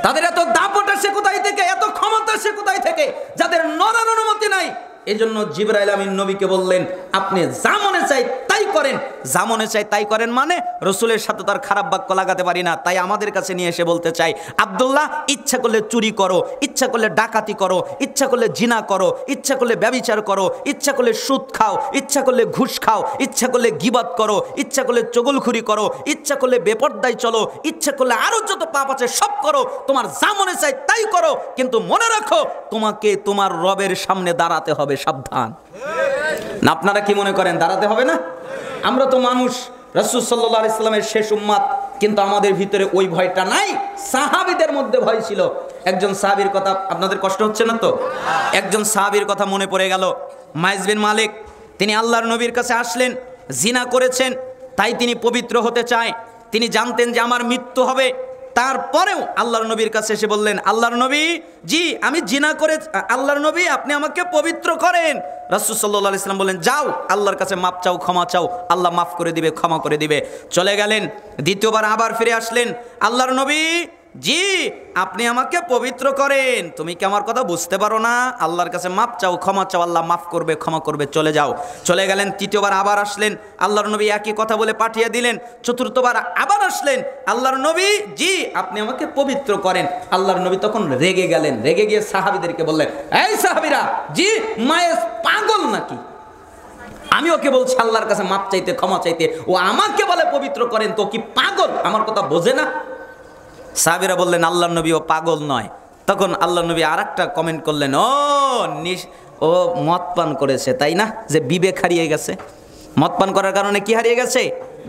তাদের এত দাপট আসে কোথায় থেকে? এত ক্ষমতা আসে কোথায় থেকে? যাদের নড়ার অনুমতি নাই। এজন্য জিবরাইল আমিন নবীকে বললেন, আপনি যা মনে চাই তাই করেন। যা মনে চাই তাই করেন মানে রসুলের সাথে তার খারাপ বাক্য লাগাতে পারি না, তাই আমাদের কাছে নিয়ে এসে বলতে চাই, আব্দুল্লাহ, ইচ্ছা করলে চুরি করো, ইচ্ছা করলে ডাকাতি করো, ইচ্ছা করলে জিনা করো, ইচ্ছা করলে ব্যভিচার করো, ইচ্ছা করলে সুদ খাও, ইচ্ছা করলে ঘুষ খাও, ইচ্ছা করলে গীবত করো, ইচ্ছা করলে চগলখুরি করো, ইচ্ছা করলে বেপরদায় চলো, ইচ্ছা করলে আরো যত পাপ আছে সব করো, তোমার যা মনে চাই তাই করো, কিন্তু মনে রাখো তোমাকে তোমার রবের সামনে দাঁড়াতে হবে। সাবধান। না, আপনারা কি মনে করেন দাঁড়াতে হবে না? আমরা তো মানুষ, রাসূল সাল্লাল্লাহু আলাইহি সাল্লামের শেষ উম্মত, কিন্তু আমাদের ভিতরে ওই ভয়টা নাই। সাহাবীদের মধ্যে ভয় ছিল। একজন সাহাবীর কথা, আপনাদের কষ্ট হচ্ছে না তো? একজন সাহাবীর কথা মনে পড়ে গেল, মাইজ বিন মালিক। তিনি আল্লাহর নবীর কাছে আসলেন, জিনা করেছেন, তাই তিনি পবিত্র হতে চায়। তিনি জানতেন যে আমার মৃত্যু হবে, তারপরেও আল্লাহর নবীর কাছে এসে বললেন, আল্লাহর নবী, জি আমি জিনা করে, আল্লাহর নবী আপনি আমাকে পবিত্র করেন। রাসূল সাল্লাল্লাহু আলাইহি ওয়াসাল্লাম বললেন, যাও আল্লাহর কাছে মাপ চাও, ক্ষমা চাও, আল্লাহ মাফ করে দিবে, ক্ষমা করে দিবে। চলে গেলেন, দ্বিতীয়বার আবার ফিরে আসলেন, আল্লাহর নবী, জি আপনি আমাকে পবিত্র করেন, তুমি কি আমার কথা বুঝতে পারো না? আল্লাহর কাছে মাপ চাও, ক্ষমা চাও, আল্লাহ মাফ করবে, ক্ষমা করবে, চলে যাও। চলে গেলেন, তৃতীয়বার আবার আসলেন, আল্লাহর নবী একই কথা বলে পাঠিয়ে দিলেন। চতুর্থবার আবার আসলেন, আল্লাহর নবী, জি আপনি আমাকে পবিত্র করেন। আল্লাহর নবী তখন রেগে গেলেন, রেগে গিয়ে সাহাবীদেরকে বললেন, এই সাহাবীরা, জি মায়ের পাগল নাকি? আমি ওকে বলছি আল্লাহর কাছে মাপ চাইতে, ক্ষমা চাইতে, ও আমাকে বলে পবিত্র করেন, তো কি পাগল? আমার কথা বোঝে না? সাহাবীরা বললেন, আল্লাহর নবী ও পাগল নয়। তখন আল্লাহর নবী আরেকটা কমেন্ট করলেন, ও মদ পান করেছে, তাই না? যে বিবেক হারিয়ে গেছে, মদ পান করার কারণে কি হারিয়ে গেছে?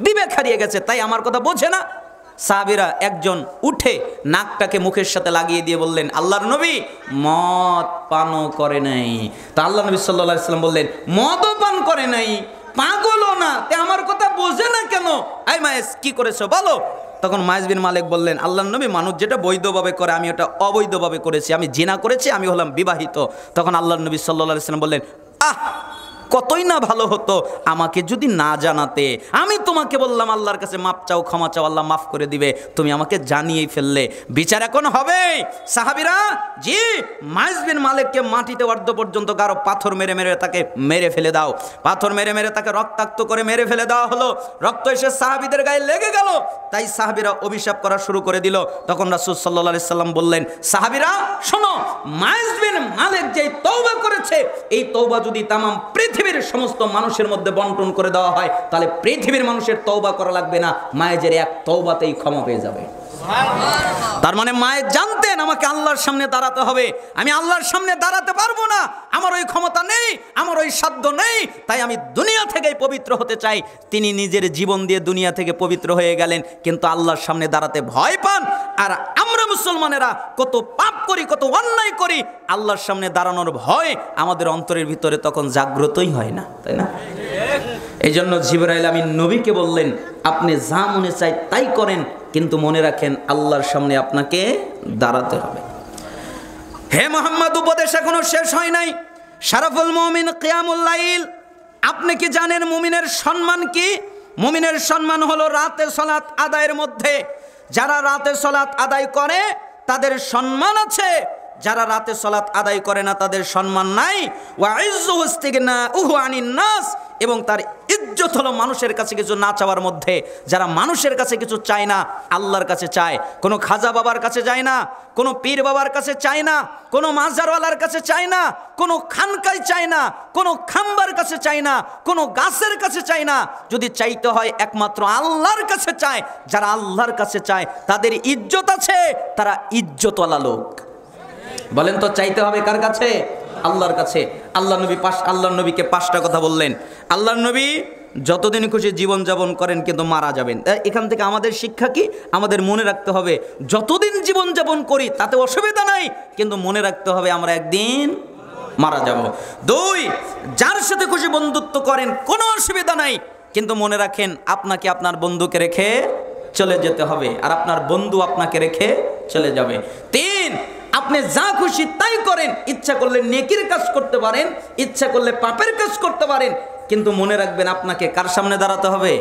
বিবেক হারিয়ে গেছে, তাই আমার কথা বোঝে না। সাহাবীরা একজন উঠে নাকটাকে মুখের সাথে লাগিয়ে দিয়ে বললেন, আল্লাহর নবী মদ পানও করে নাই। তা আল্লাহ নবী সাল্লাল্লাহু আলাইহি ওয়াসাল্লাম বললেন, মদও পান করে নাই, পাগলও না, তে আমার কথা বোঝে না কেন? এই মায়েস কি করেছো বলো? তখন মায়েস বিন মালিক বললেন, আল্লাহর নবী মানুষ যেটা বৈধভাবে করে আমি ওটা অবৈধভাবে করেছি, আমি জিনা করেছি, আমি হলাম বিবাহিত। তখন আল্লাহর নবী সাল্লাল্লাহু আলাইহি ওয়াসাল্লাম বললেন, কতই না ভালো হতো আমাকে যদি না জানাতে। আমি তোমাকে বললাম আল্লাহর কাছে মাপ চাও, ক্ষমা চাও, আল্লাহ মাফ করে দিবে, তুমি আমাকে জানিয়েই ফেললে, বিচার এখন হবে। সাহাবীরা, জি মাইজ বিন মালিককে মাটিতে অর্ধ পর্যন্ত গাঢ় পাথর মেরে মেরে তাকে মেরে ফেলে দাও, পাথর মেরে মেরে তাকে রক্তাক্ত করে মেরে ফেলে দেওয়া হলো। রক্ত এসে সাহাবীদের গায়ে লেগে গেল, তাই সাহাবীরা অভিশাপ করা শুরু করে দিল। তখন রাসূল সাল্লাল্লাহু আলাইহি সাল্লাম বললেন, সাহাবীরা শোনো, মাইজ বিন মালিক যেই তওবা করেছে, এই তওবা যদি তামাম পৃথিবীর সমস্ত মানুষের মধ্যে বন্টন করে দেওয়া হয়, তাহলে পৃথিবীর মানুষের তওবা করা লাগবে না, মায়ের এক তওবাতেই ক্ষমা পেয়ে যাবে। তার মানে মায়ের জানতেন আমাকে আল্লাহর সামনে দাঁড়াতে হবে, আমি আল্লাহর সামনে দাঁড়াতে পারবো না, আমার ওই ক্ষমতা নেই, আমার ওই সাধ্য নেই, তাই আমি দুনিয়া থেকেই পবিত্র হতে চাই। তিনি নিজের জীবন দিয়ে দুনিয়া থেকে পবিত্র হয়ে গেলেন, কিন্তু আল্লাহর সামনে দাঁড়াতে ভয় পান। আর আমরা মুসলমানেরা কত পাপ করি, কত অন্যায় করি, আল্লাহর সামনে দাঁড়ানোর ভয় আমাদের অন্তরের ভিতরে তখন জাগ্রতই হয় না, তাই না? এই জন্য জিবরাইল আমিন নবীকে বললেন, আপনি যা মনে চাই তাই করেন, কিন্তু মনে রাখেন আল্লাহর সামনে আপনাকে দাঁড়াতে হবে। হে মুহাম্মদ, উপদেশ এখনো শেষ হয় নাই। শারাফুল মুমিন কিয়ামুল লাইল, আপনি কি জানেন মুমিনের সম্মান কি? মুমিনের সম্মান হলো রাতে সালাত আদায়ের মধ্যে। যারা রাতে সালাত আদায় করে তাদের সম্মান আছে, যারা রাতে সালাত আদায় করে না তাদের সম্মান নাই। ওয়া ইজ্জুহু ইস্তিগনাউহু আনিন নাস, এবং তার ইজ্জত হলো মানুষের কাছে কিছু না চাওয়ার মধ্যে। যারা মানুষের কাছে কিছু চায় না, আল্লাহর কাছে চায়। কোনো খাজা বাবার কাছে যায় না, কোনো পীর বাবার কাছে চায় না, কোনো মাজারওয়ালার কাছে চায় না, কোনো খানকায় চায় না, কোনো খাম্বার কাছে চায় না, কোনো গাছের কাছে চায় না। যদি চাইতে হয় একমাত্র আল্লাহর কাছে চায়। যারা আল্লাহর কাছে চায় তাদের ইজ্জত আছে, তারা ইজ্জতওয়ালা লোক। বলেন তো চাইতে হবে কার কাছে? আল্লাহর কাছে। আল্লাহর নবীকে 5টা কথা বললেন। আল্লাহর নবী যতদিন খুশি জীবন যাপন করেন, কিন্তু মারা যাবেন। এখান থেকে আমাদের শিক্ষা কি? আমাদের মনে রাখতে হবে যতদিন জীবন যাপন করি তাতে অসুবিধা নাই, কিন্তু মনে রাখতে হবে আমরা একদিন মারা যাব। 2, যার সাথে খুশি বন্ধুত্ব করেন কোনো অসুবিধা নাই, কিন্তু মনে রাখেন আপনাকে আপনার বন্ধুকে রেখে চলে যেতে হবে, আর আপনার বন্ধু আপনাকে রেখে চলে যাবে। 3, আপনি যা খুশি তাই করেন, ইচ্ছা করলে নেকির কাজ করতে পারেন, ইচ্ছা করলে পাপের কাজ করতে পারেন, কিন্তু মনে রাখবেন আপনাকে কার সামনে দাঁড়াতে হবে?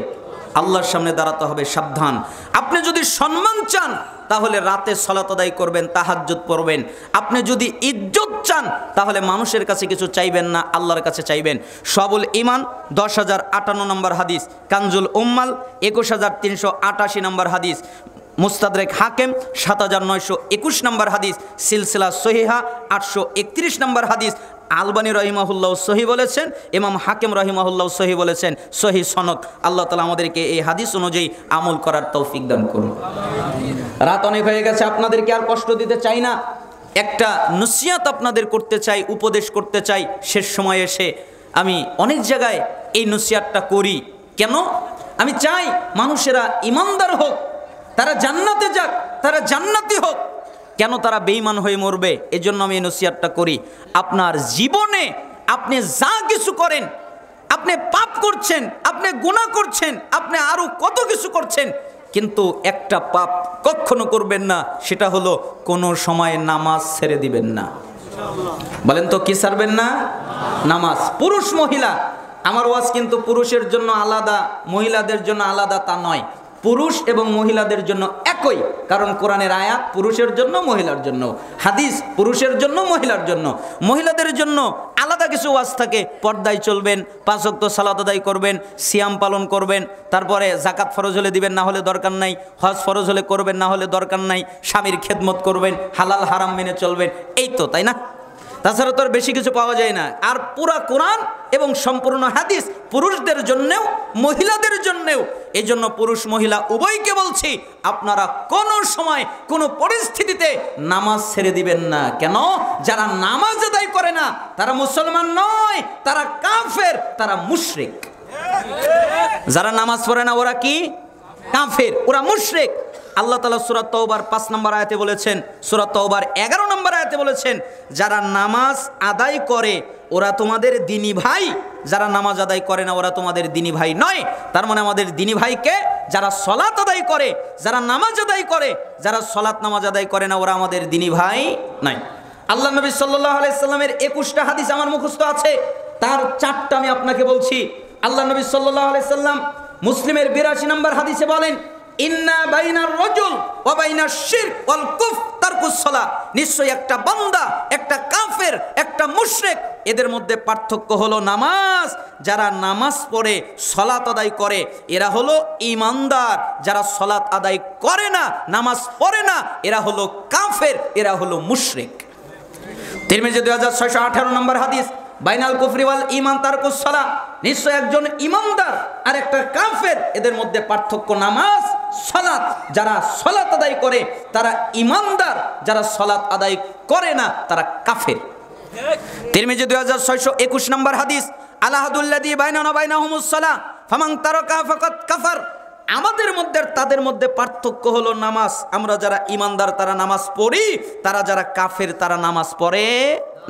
আল্লাহর সামনে দাঁড়াতে হবে। সাবধান, আপনি যদি সম্মান চান তাহলে রাতে সালাত আদায় করবেন, তাহাজ্জুদ পড়বেন। আপনি যদি ইজ্জত চান তাহলে মানুষের কাছে কিছু চাইবেন না, আল্লাহর কাছে চাইবেন। সবুল ইমান 10,058 নম্বর হাদিস, কানজুল উম্মাল 21,388 নম্বর হাদিস, মুস্তাদরেক হাকিম 7,921 নম্বর হাদিস, সিলসিলা সহিহা 831 নম্বর হাদিস। আলবানী রহিমাহুল্লাহ সহি বলেছেন, ইমাম হাকিম রহিমাহুল্লাহ সহি বলেছেন, সহি সনদ। আল্লাহ তাআলা আমাদেরকে এই হাদিস অনুযায়ী আমল করার তৌফিক দান করুন। রাত অনেক হয়ে গেছে, আপনাদেরকে আর কষ্ট দিতে চাই না। একটা নসিহত আপনাদের করতে চাই, উপদেশ করতে চাই। শেষ সময় এসে আমি অনেক জায়গায় এই নসিহতটা করি। কেন? আমি চাই মানুষেরা ইমানদার হোক, তারা জান্নাতে যাক, তারা জান্নাতি হোক। কেন তারা বেঈমান হয়ে মরবে? এজন্য আমি এই নসিহতটা করি। আপনার জীবনে আপনি যা কিছু করেন, আপনি পাপ করছেন, আপনি আপনি গুনাহ করছেন, আপনি আরো কত কিছু করছেন, কিন্তু একটা পাপ কখনো করবেন না, সেটা হলো কোনো সময় নামাজ ছেড়ে দিবেন না। বলেন তো কি ছাড়বেন না? নামাজ। পুরুষ মহিলা, আমার ওয়াজ কিন্তু পুরুষের জন্য আলাদা, মহিলাদের জন্য আলাদা তা নয়। পুরুষ এবং মহিলাদের জন্য একই, কারণ কোরআনের আয়াত পুরুষের জন্য মহিলার জন্য, হাদিস পুরুষের জন্য মহিলার জন্য। মহিলাদের জন্য আলাদা কিছু ওয়াজ থাকে, পর্দায় চলবেন, 5 ওয়াক্ত সালাত আদায় করবেন, সিয়াম পালন করবেন, তারপরে জাকাত ফরজ হলে দিবেন, না হলে দরকার নাই, হজ ফরজ হলে করবেন, না হলে দরকার নাই, স্বামীর খেদমত করবেন, হালাল হারাম মেনে চলবেন, এই তো, তাই না? তাছাড়া তো আর বেশি কিছু পাওয়া যায় না। আর পুরা কোরআন এবং সম্পূর্ণ হাদিস পুরুষদের জন্যেও মহিলাদের জন্যেও। এই জন্য পুরুষ মহিলা উভয়কে বলছি, আপনারা কোনো সময় কোনো পরিস্থিতিতে নামাজ ছেড়ে দিবেন না। কেন? যারা নামাজ আদায় করে না তারা মুসলমান নয়, তারা কাফের, তারা মুশরিক। যারা নামাজ পড়ে না ওরা কি? কাফের, ওরা মুশরিক। আল্লাহ তাআলা সূরা তাওবার 5 নম্বর আয়াতে বলেছেন, সূরা তাওবার 11 নম্বর আয়াতে বলেছেন, যারা নামাজ আদায় করে ওরা তোমাদের দ্বীনি ভাই, যারা নামাজ আদায় করে না ওরা তোমাদের দ্বীনি ভাই নয়। তার মানে আমাদের দ্বীনি ভাইকে যারা সলাত আদায় করে, যারা নামাজ আদায় করে, যারা সলাত নামাজ আদায় করে না ওরা আমাদের দ্বীনি ভাই নয়। আল্লাহ নবী সাল্লাল্লাহু আলাইহি সাল্লামের 21টা হাদিস আমার মুখস্থ আছে, তার 4টা আমি আপনাকে বলছি। আল্লাহ নবী সাল্লাল্লাহু আলাইহি সাল্লাম মুসলিমের 82 নম্বর হাদিসে বলেন, ইন্না বাইনার রাজুল ওয়া বাইনাশ শিরক ওয়াল কুফর তারকুস সালাহ, নিশ্চয় একটা বান্দা, একটা কাফের, একটা মুশরিক, এদের মধ্যে পার্থক্য হলো নামাজ। যারা নামাজ পড়ে, সালাত আদায় করে, এরা হলো ঈমানদার। যারা সালাত আদায় করে না, নামাজ পড়ে না, এরা হলো কাফের, এরা হলো মুশরিক। তিরমিজি 2618 নম্বর হাদিস, বাইনাল কুফরি ওয়াল ঈমান তারকুস সালাহ, নিশ্চয় একজন ঈমানদার আর একটা কাফের, এদের মধ্যে পার্থক্য নামাজ সালাত। যারা সালাত আদায় করে তারা ঈমানদার, যারা সালাত আদায় করে না তারা কাফের। তিরমিজি 2621 নম্বর হাদিস, আলাহাদুল্লাযী বাইনানা ওয়া বাইনাহুমুস সালাহ ফামান তারাকা ফাকাদ কাফার, আমাদের মধ্যে তাদের মধ্যে পার্থক্য হলো নামাজ। আমরা যারা ঈমানদার তারা নামাজ পড়ি, তারা যারা কাফের তারা নামাজ পড়ে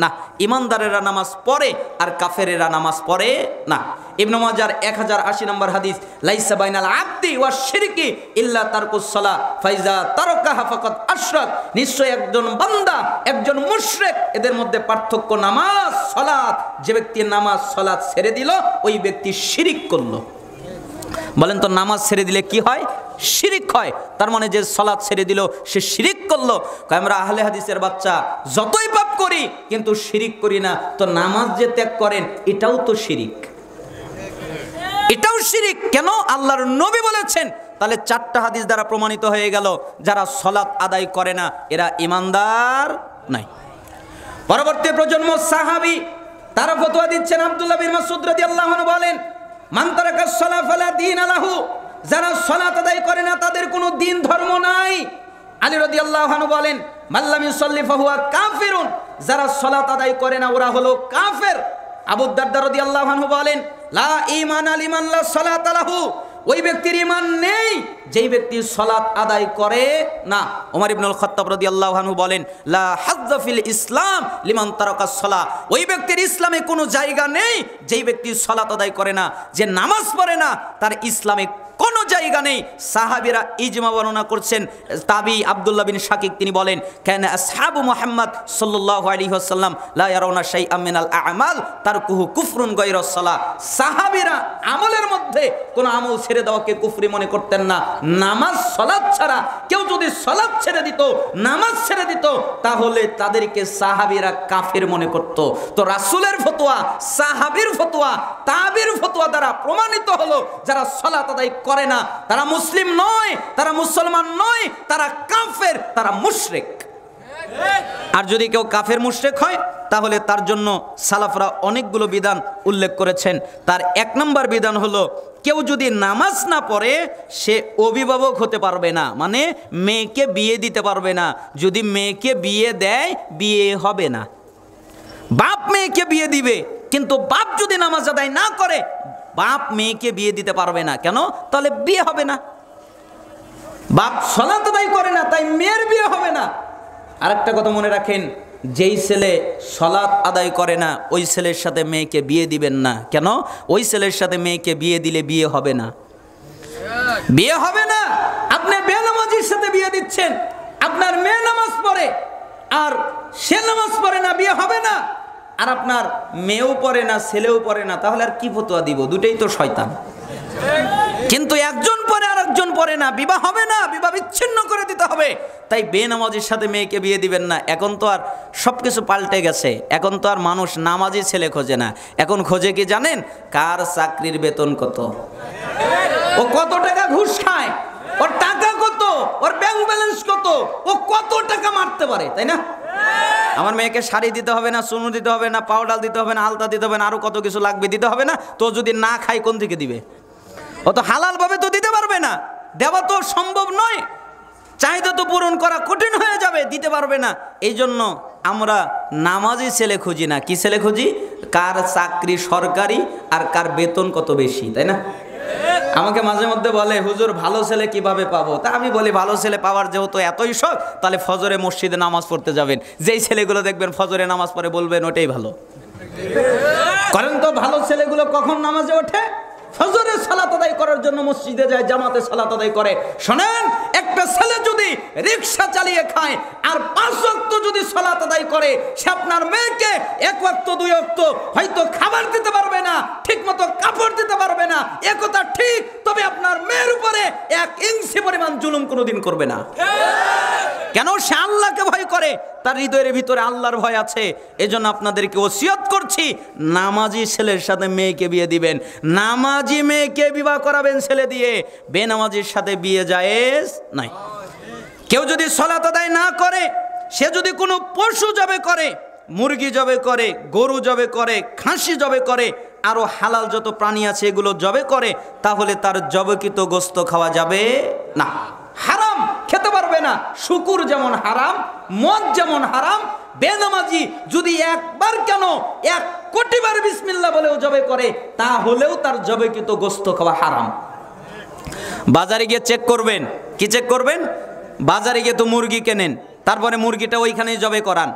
না। ঈমানদারেরা নামাজ পড়ে আর কাফেরেরা নামাজ পড়ে না। ইবনে মাজার 1080 নম্বর হাদিস, লাইসা বাইনাল আবদি ওয়াশ শিরকি ইল্লা তারকুস সালাহ ফাইজা তারাকাহা ফাকাদ আশরাক, নিশ্চয় একজন বান্দা, একজন মুশরিক, এদের মধ্যে পার্থক্য নামাজ সালাত। যে ব্যক্তি নামাজ সালাত ছেড়ে দিল ওই ব্যক্তি শিরিক করলো। বলেন তো নামাজ ছেড়ে দিলে কি হয়? শিরিক হয়। তার মানে যে সালাত ছেড়ে দিল সে শিরিক করলো। আমরা আহলে হাদিসের বাচ্চা, যতই পাপ করি কিন্তু শিরিক করি না, তো নামাজ যে ত্যাগ করেন এটাও তো শিরিক, এটাও শিরিক। কেন? আল্লাহর নবী বলেছেন। তাহলে 4টা হাদিস দ্বারা প্রমাণিত হয়ে গেল, যারা সালাত আদায় করে না এরা ঈমানদার নাই। পরবর্তী প্রজন্ম সাহাবী, তারা ফতোয়া দিচ্ছেন। আব্দুল্লাহ বিন মাসউদ রাদিয়াল্লাহু আনহু বলেন, মান তারাকা সালাহ ফালা দীন লাহু, যারা সালাত আদায় করে না তাদের কোনো দিন ধর্ম নাই। আলী রাদিয়াল্লাহু আনহু বলেন, মাল্লাম ইউসাল্লি ফাহুয়া কাফিরুন, যারা সালাত আদায় করে না ওরা হলো কাফের। আবু দারদা রাদিয়াল্লাহু আনহু বলেন, লা ঈমানা লিমান লা সালাতা লাহু, ওই ব্যক্তির ঈমান নেই যেই ব্যক্তি সালাত আদায় করে না। ওমর ইবনুল খাত্তাব রাদিয়াল্লাহু আনহু বলেন, লা হাজ্জা ফিল ইসলাম লিমান তারাকাস সালাহ, ওই ব্যক্তির ইসলামে কোনো জায়গা নেই যেই ব্যক্তি সালাত আদায় করে না। যে নামাজ পড়ে না তার ইসলামে কোনো জায়গা নেই। সাহাবীরা ইজমা বর্ণনা করছেন। তাবি আব্দুল্লাহ বিন শাকিক তিনি বলেন, কানা আসহাবু মুহাম্মদ সাল্লাল্লাহু আলাইহি ওয়াসাল্লাম লা ইয়ারাউনা শাইআম মিনাল আ'মাল তারকুহু কুফরুন গায়রাস সালাহ, সাহাবীরা আমলের মধ্যে কোন আমল ছেড়ে দেওয়াকে কুফরি মনে করতেন না। নামাজ সালাত ছাড়া কেউ যদি সালাত ছেড়ে দিত, নামাজ ছেড়ে দিত, তাহলে তাদেরকে সাহাবীরা কাফের মনে করত। তো রাসূলের ফতোয়া, সাহাবীর ফতোয়া, তাবির ফতোয়া দ্বারা প্রমাণিত হলো, যারা সালাত আদায় করে না তারা মুসলিম নয়, তারা মুসলমান নয়, তারা কাফের, তারা মুশরিক। আর যদি কেউ কাফের মুশরিক হয় তাহলে তার জন্য সালাফরা অনেকগুলো বিধান উল্লেখ করেছেন। তার 1 নম্বর বিধান হলো, কেউ যদি নামাজ না পড়ে সে অভিভাবক হতে পারবে না, মানে মেয়েকে বিয়ে দিতে পারবে না। যদি মেয়েকে বিয়ে দেয় বিয়ে হবে না। বাপ মেয়েকে বিয়ে দিবে, কিন্তু বাপ যদি নামাজ আদায় না করে বাপ মেয়েকে বিয়ে দিতে পারবে না। কেন? তাহলে বিয়ে হবে না। বাপ সালাত আদায় করে না তাই মেয়ের বিয়ে হবে না। আরেকটা কথা মনে রাখেন, যেই ছেলে সালাত আদায় করে না ওই ছেলের সাথে মেয়েকে বিয়ে দিবেন না। কেন? ওই ছেলের সাথে মেয়েকে বিয়ে দিলে বিয়ে হবে না, বিয়ে হবে না। আপনি বেনামাজির সাথে বিয়ে দিচ্ছেন, আপনার মেয়ে নামাজ পড়ে আর সে নামাজ পড়ে না, বিয়ে হবে না। আর আপনার মেয়েও পড়ে না, ছেলেও পড়ে না, তাহলে আর কি ফতোয়া দিব? দুটেই তো শয়তান। কিন্তু একজন পড়ে আর একজন পড়ে না, বিবাহ হবে না, বিবাহ বিচ্ছিন্ন করে দিতে হবে। তাই বেনামাজির সাথে মেয়েকে বিয়ে দিবেন না। এখন তো আর সবকিছু পাল্টে গেছে, এখন তো আর মানুষ নামাজি ছেলে খোঁজে না, এখন খোঁজে কি জানেন? কার চাকরির বেতন কত, ও কত টাকা ঘুষ খায়, ওর টাকা কত, ওর ব্যাংক ব্যালেন্স কত, ও কত টাকা মারতে পারে, তাই না? আমার মেয়েকে শাড়ি দিতে হবে না, চুনু দিতে হবে না, পাউডার দিতে হবে না, আলতা দিতে হবে না, আরো কত কিছু লাগবে, দিতে হবে না। তো যদি না খাই কোন থেকে দিবে? ও তো হালাল ভাবে তো দিতে পারবে না, দেওয়া তো সম্ভব নয়, চাহিদা তো পূরণ করা কঠিন হয়ে যাবে, দিতে পারবে না। এই জন্য আমরা নামাজি ছেলে খুঁজি না, কি ছেলে খুঁজি? কার চাকরি সরকারি আর কার বেতন কত বেশি, তাই না? আমাকে মাঝে মধ্যে বলে, হুজুর ভালো ছেলে কিভাবে পাবো? তা আমি বলি, ভালো ছেলে পাওয়ার যেহেতু এতই শখ, তাহলে ফজরে মসজিদে নামাজ পড়তে যাবেন। যেই ছেলেগুলো দেখবেন ফজরে নামাজ পড়ে বলবেন ওটাই ভালো। করেন তো ভালো ছেলেগুলো কখন নামাজে ওঠে? ফজরের সালাত আদায় করার জন্য মসজিদে যায়, জামাতে সালাত আদায় করে। শোনেন, একটা ছেলে যদি রিকশা চালিয়ে খায় আর 5 ওয়াক্ত যদি সালাত আদায় করে, সে আপনার মেয়েকে 1 ওয়াক্ত 2 ওয়াক্ত হয়তো খাবার দিতে পারবে না, ঠিক মতো কাপড় দিতে পারবে না, একথা ঠিক। তবে আপনার মেয়ের উপরে 1 ইঞ্চি পরিমাণ জুলুম কোনোদিন করবে না। কেন? সে আল্লাহকে ভয় করে, তার হৃদয়ের ভিতরে আল্লাহর ভয় আছে। এজন্য আপনাদেরকে ওসিয়ত করছি, নামাজি ছেলের সাথে মেয়েকে বিয়ে দিবেন, নামাজি মেয়েকে বিবাহ করাবেন ছেলে দিয়ে। বেনামাজির সাথে বিয়ে জায়েজ নাই। কেউ যদি সালাত আদায় না করে, সে যদি কোনো পশু জবে করে, মুরগি জবে করে, গরু জবে করে, খাসি জবে করে, আরো হালাল যত প্রাণী আছে এগুলো জবে করে, তাহলে তার জবকৃত গোস্ত খাওয়া যাবে না, হারাম, খেতে পারবে না। শুকুর যেমন হারাম, মদ যেমন হারাম। বেনামাজি যদি একবার কেন 1 কোটি বার বিসমিল্লাহ বলেও জবে করে, তাহলেও তার জবকৃত গোস্ত খাওয়া হারাম। বাজারে গিয়ে চেক করবেন, কি চেক করবেন? বাজারে গিয়ে তো মুরগি কেনেন, তারপরে মুরগিটা ওইখানেই জবে করান,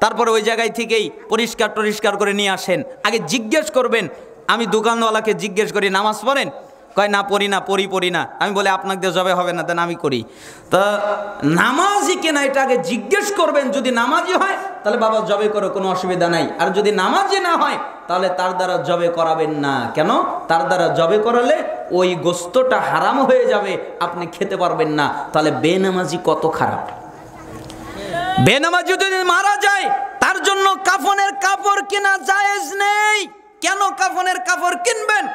তারপরে ওই জায়গায় থেকেই পরিষ্কার করে নিয়ে আসেন। আগে জিজ্ঞেস করবেন, আমি দোকানওয়ালাকে জিজ্ঞেস করি নামাজ পড়েন? কয় না, পড়ি না, পড়ি না। আমি বলে আপনাকে দিয়ে জবে হবে না, দেন আমি করি। তা নামাজি কেনা এটা আগে জিজ্ঞেস করবেন। যদি নামাজি হয় তাহলে বাবা জবে করো, কোনো অসুবিধা নাই। আর যদি নামাজি না হয় তাহলে তার দ্বারা জবে করাবেন না। কেন? তার দ্বারা জবে করালে ওই গোস্তটা হারাম হয়ে যাবে, আপনি খেতে পারবেন না। তাহলে বেনামাজি কত খারাপ। বেনামাজি যদি মারা যায়, তার জন্য কাফনের কাপড় কেনা জায়েজ নেই। কেন কাফনের কাপড় কিনবেন?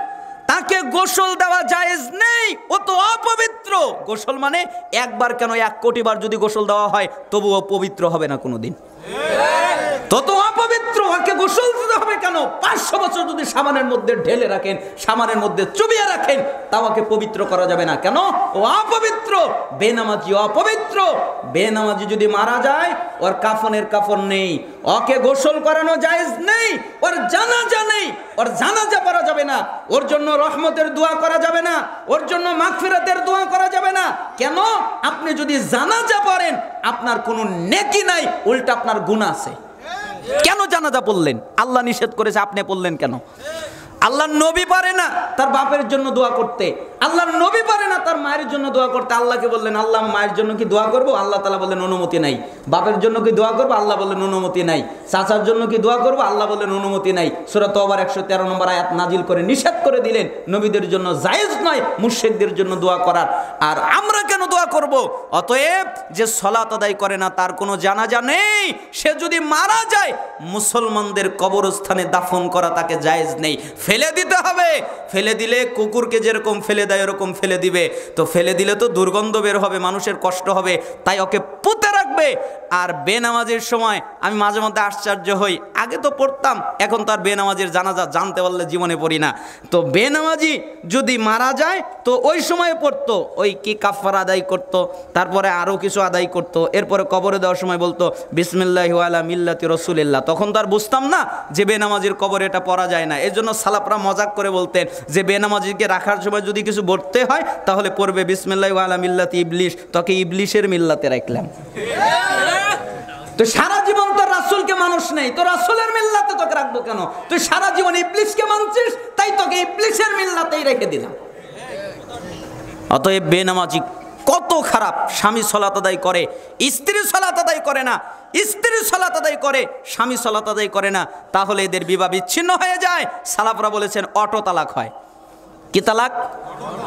তাকে গোসল দেওয়া জায়েজ নেই, ও তো অপবিত্র। গোসল মানে একবার কেন 1 কোটি বার যদি গোসল দেওয়া হয় তবুও পবিত্র হবে না কোনোদিন, তত অপবিত্র। ওকে গোসল দিতে হবে কেন? 500 বছর যদি সাবানের মধ্যে ঢেলে রাখেন, সাবানের মধ্যে চুবিয়ে রাখেন, তাও ওকে পবিত্র করা যাবে না। কেন? ও অপবিত্র। বেনামাজি অপবিত্র। বেনামাজি যদি মারা যায়, ওর কাফনের কাফন নেই, ওকে গোসল করানো জায়েজ নেই, ওর জানাজা নেই, ওর জানাজা পড়া যাবে না, ওর জন্য রহমতের দোয়া করা যাবে না, ওর জন্য মাগফিরাতের দোয়া করা যাবে না। কেন? আপনি যদি জানাজা পড়েন আপনার কোনো নেকি নাই, উল্টা আপনার গুনাহ আছে। কেন জানাজা পড়লেন? আল্লাহ নিষেধ করেছে, আপনি পড়লেন কেন? আল্লাহর নবী পারে না তার বাপের জন্য দোয়া করতে, আল্লাহর নবী পারে না তার মায়ের জন্য দোয়া করতে। আল্লাহকে বললেন, আল্লাহ মায়ের জন্য কি দোয়া করবো? আল্লাহ তাআলা বললেন অনুমতি নাই। বাপের জন্য কি দোয়া করবো? আল্লাহ বললেন অনুমতি নাই। চাচার জন্য কি দোয়া করবো? আল্লাহ বললেন অনুমতি নাই। সূরা তওবার 113 নম্বর আয়াত নাজিল করে নিষেধ করে দিলেন, নবীদের জন্য জায়েজ নয় মুশরিকদের জন্য দোয়া করার। আর আমরা কেন দোয়া করব? অতএব যে সালাত আদায় করে না তার কোনো জানাজা নেই, সে যদি মারা যায় মুসলমানদের কবরস্থানে দাফন করা তাকে জায়েজ নেই, ফেলে দিতে হবে। ফেলে দিলে কুকুরকে যেরকম ফেলে দেয় এরকম ফেলে দিবে, তো ফেলে দিলে তো দুর্গন্ধ বের হবে, মানুষের কষ্ট হবে, তাই ওকে পুঁতে রাখবে। আর বেনামাজির সময় আমি মাঝে মধ্যে আশ্চর্য হই, আগে তো পড়তাম, এখন তো আর বেনামাজির জানাজা জানতে পারলে জীবনে পড়ি না। তো বেনামাজি যদি মারা যায় তো ওই সময়ে পড়তো, ওই কি কাফারা আদায় করতো, তারপরে আরও কিছু আদায় করতো, এরপরে কবরে দেওয়ার সময় বলতো বিসমিল্লাহি ওয়ালা মিল্লাতি রাসূলিল্লাহ। তখন তো আর বুঝতাম না যে বেনামাজির কবরে এটা পড়া যায় না। এই জন্য সালাফরা মজাক করে বলতেন যে বেনামাজিকে রাখার সময় যদি কিছু বলতে হয় তাহলে পড়বে বিসমিল্লাহি ওয়ালা মিল্লাতি ইবলিশ, তোকে ইবলিশের মিল্লাতে রাখলাম। তুই সারা জীবন তোর রাসূলকে মানুষ নেই, তো রাসূলের মিল্লাতে তোকে রাখবো কেন? তুই সারা জীবন ইবলিসকে মানছিস, তাই তোকে ইবলিসের মিল্লাতেই রেখে দিলাম। অতএব বেনামাজি কত খারাপ। স্বামী সালাত আদায় করে, স্ত্রী সালাত আদায় করে না, স্ত্রী সালাত আদায় করে, স্বামী সালাত আদায় করে না, তাহলে এদের বিবাহ বিচ্ছিন্ন হয়ে যায়। সালাফরা বলেছেন অটো তালাক হয়। কি তালাক?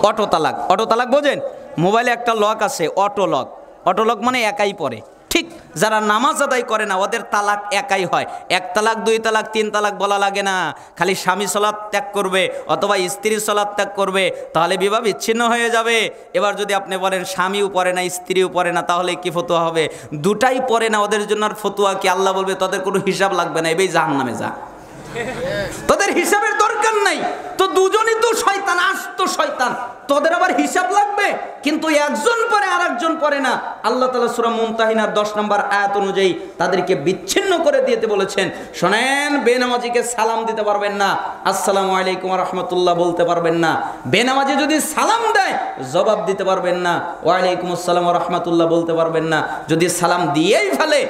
অটো তালাক। অটো তালাক বোঝেন? মোবাইলে একটা লক আছে, অটো লক। অটো লক মানে একাই পড়ে। ঠিক যারা নামাজ আদায় করে না ওদের তালাক একাই হয়। 1 তালাক 2 তালাক 3 তালাক বলা লাগে না। খালি স্বামী সালাত ত্যাগ করবে অথবা স্ত্রী সালাত ত্যাগ করবে, তাহলে বিবাহ বিচ্ছিন্ন হয়ে যাবে। এবার যদি আপনি বলেন স্বামীও পড়ে না স্ত্রীও পড়ে না, তাহলে কি ফতোয়া হবে? দুটাই পড়ে না, ওদের জন্য আর ফতোয়া কি? আল্লাহ বলবে তোদের কোনো হিসাব লাগবে না, এবেই জাহান্নামে যা, তোদের হিসাবের দরকার নাই। তো দুজনই তো শয়তান, আস্ত শয়তান, তোদের আবার হিসাব লাগবে? কিন্তু একজন পরে আর একজন পরে না। আল্লাহ তাআলা সূরা মুমতাহিনার 10 নম্বর আয়াত অনুযায়ী তাদেরকে বিচ্ছিন্ন করে দিতে বলেছেন। শোনেন, বেনামাজিকে সালাম দিতে পারবেন না, আসসালামু আলাইকুম ওয়া রাহমাতুল্লাহ বলতে পারবেন না। বেনামাজি যদি সালাম দেয় জবাব দিতে পারবেন না, ওয়া আলাইকুম আসসালাম ওয়া রাহমাতুল্লাহ বলতে পারবেন না। যদি সালাম দিয়েই ফেলে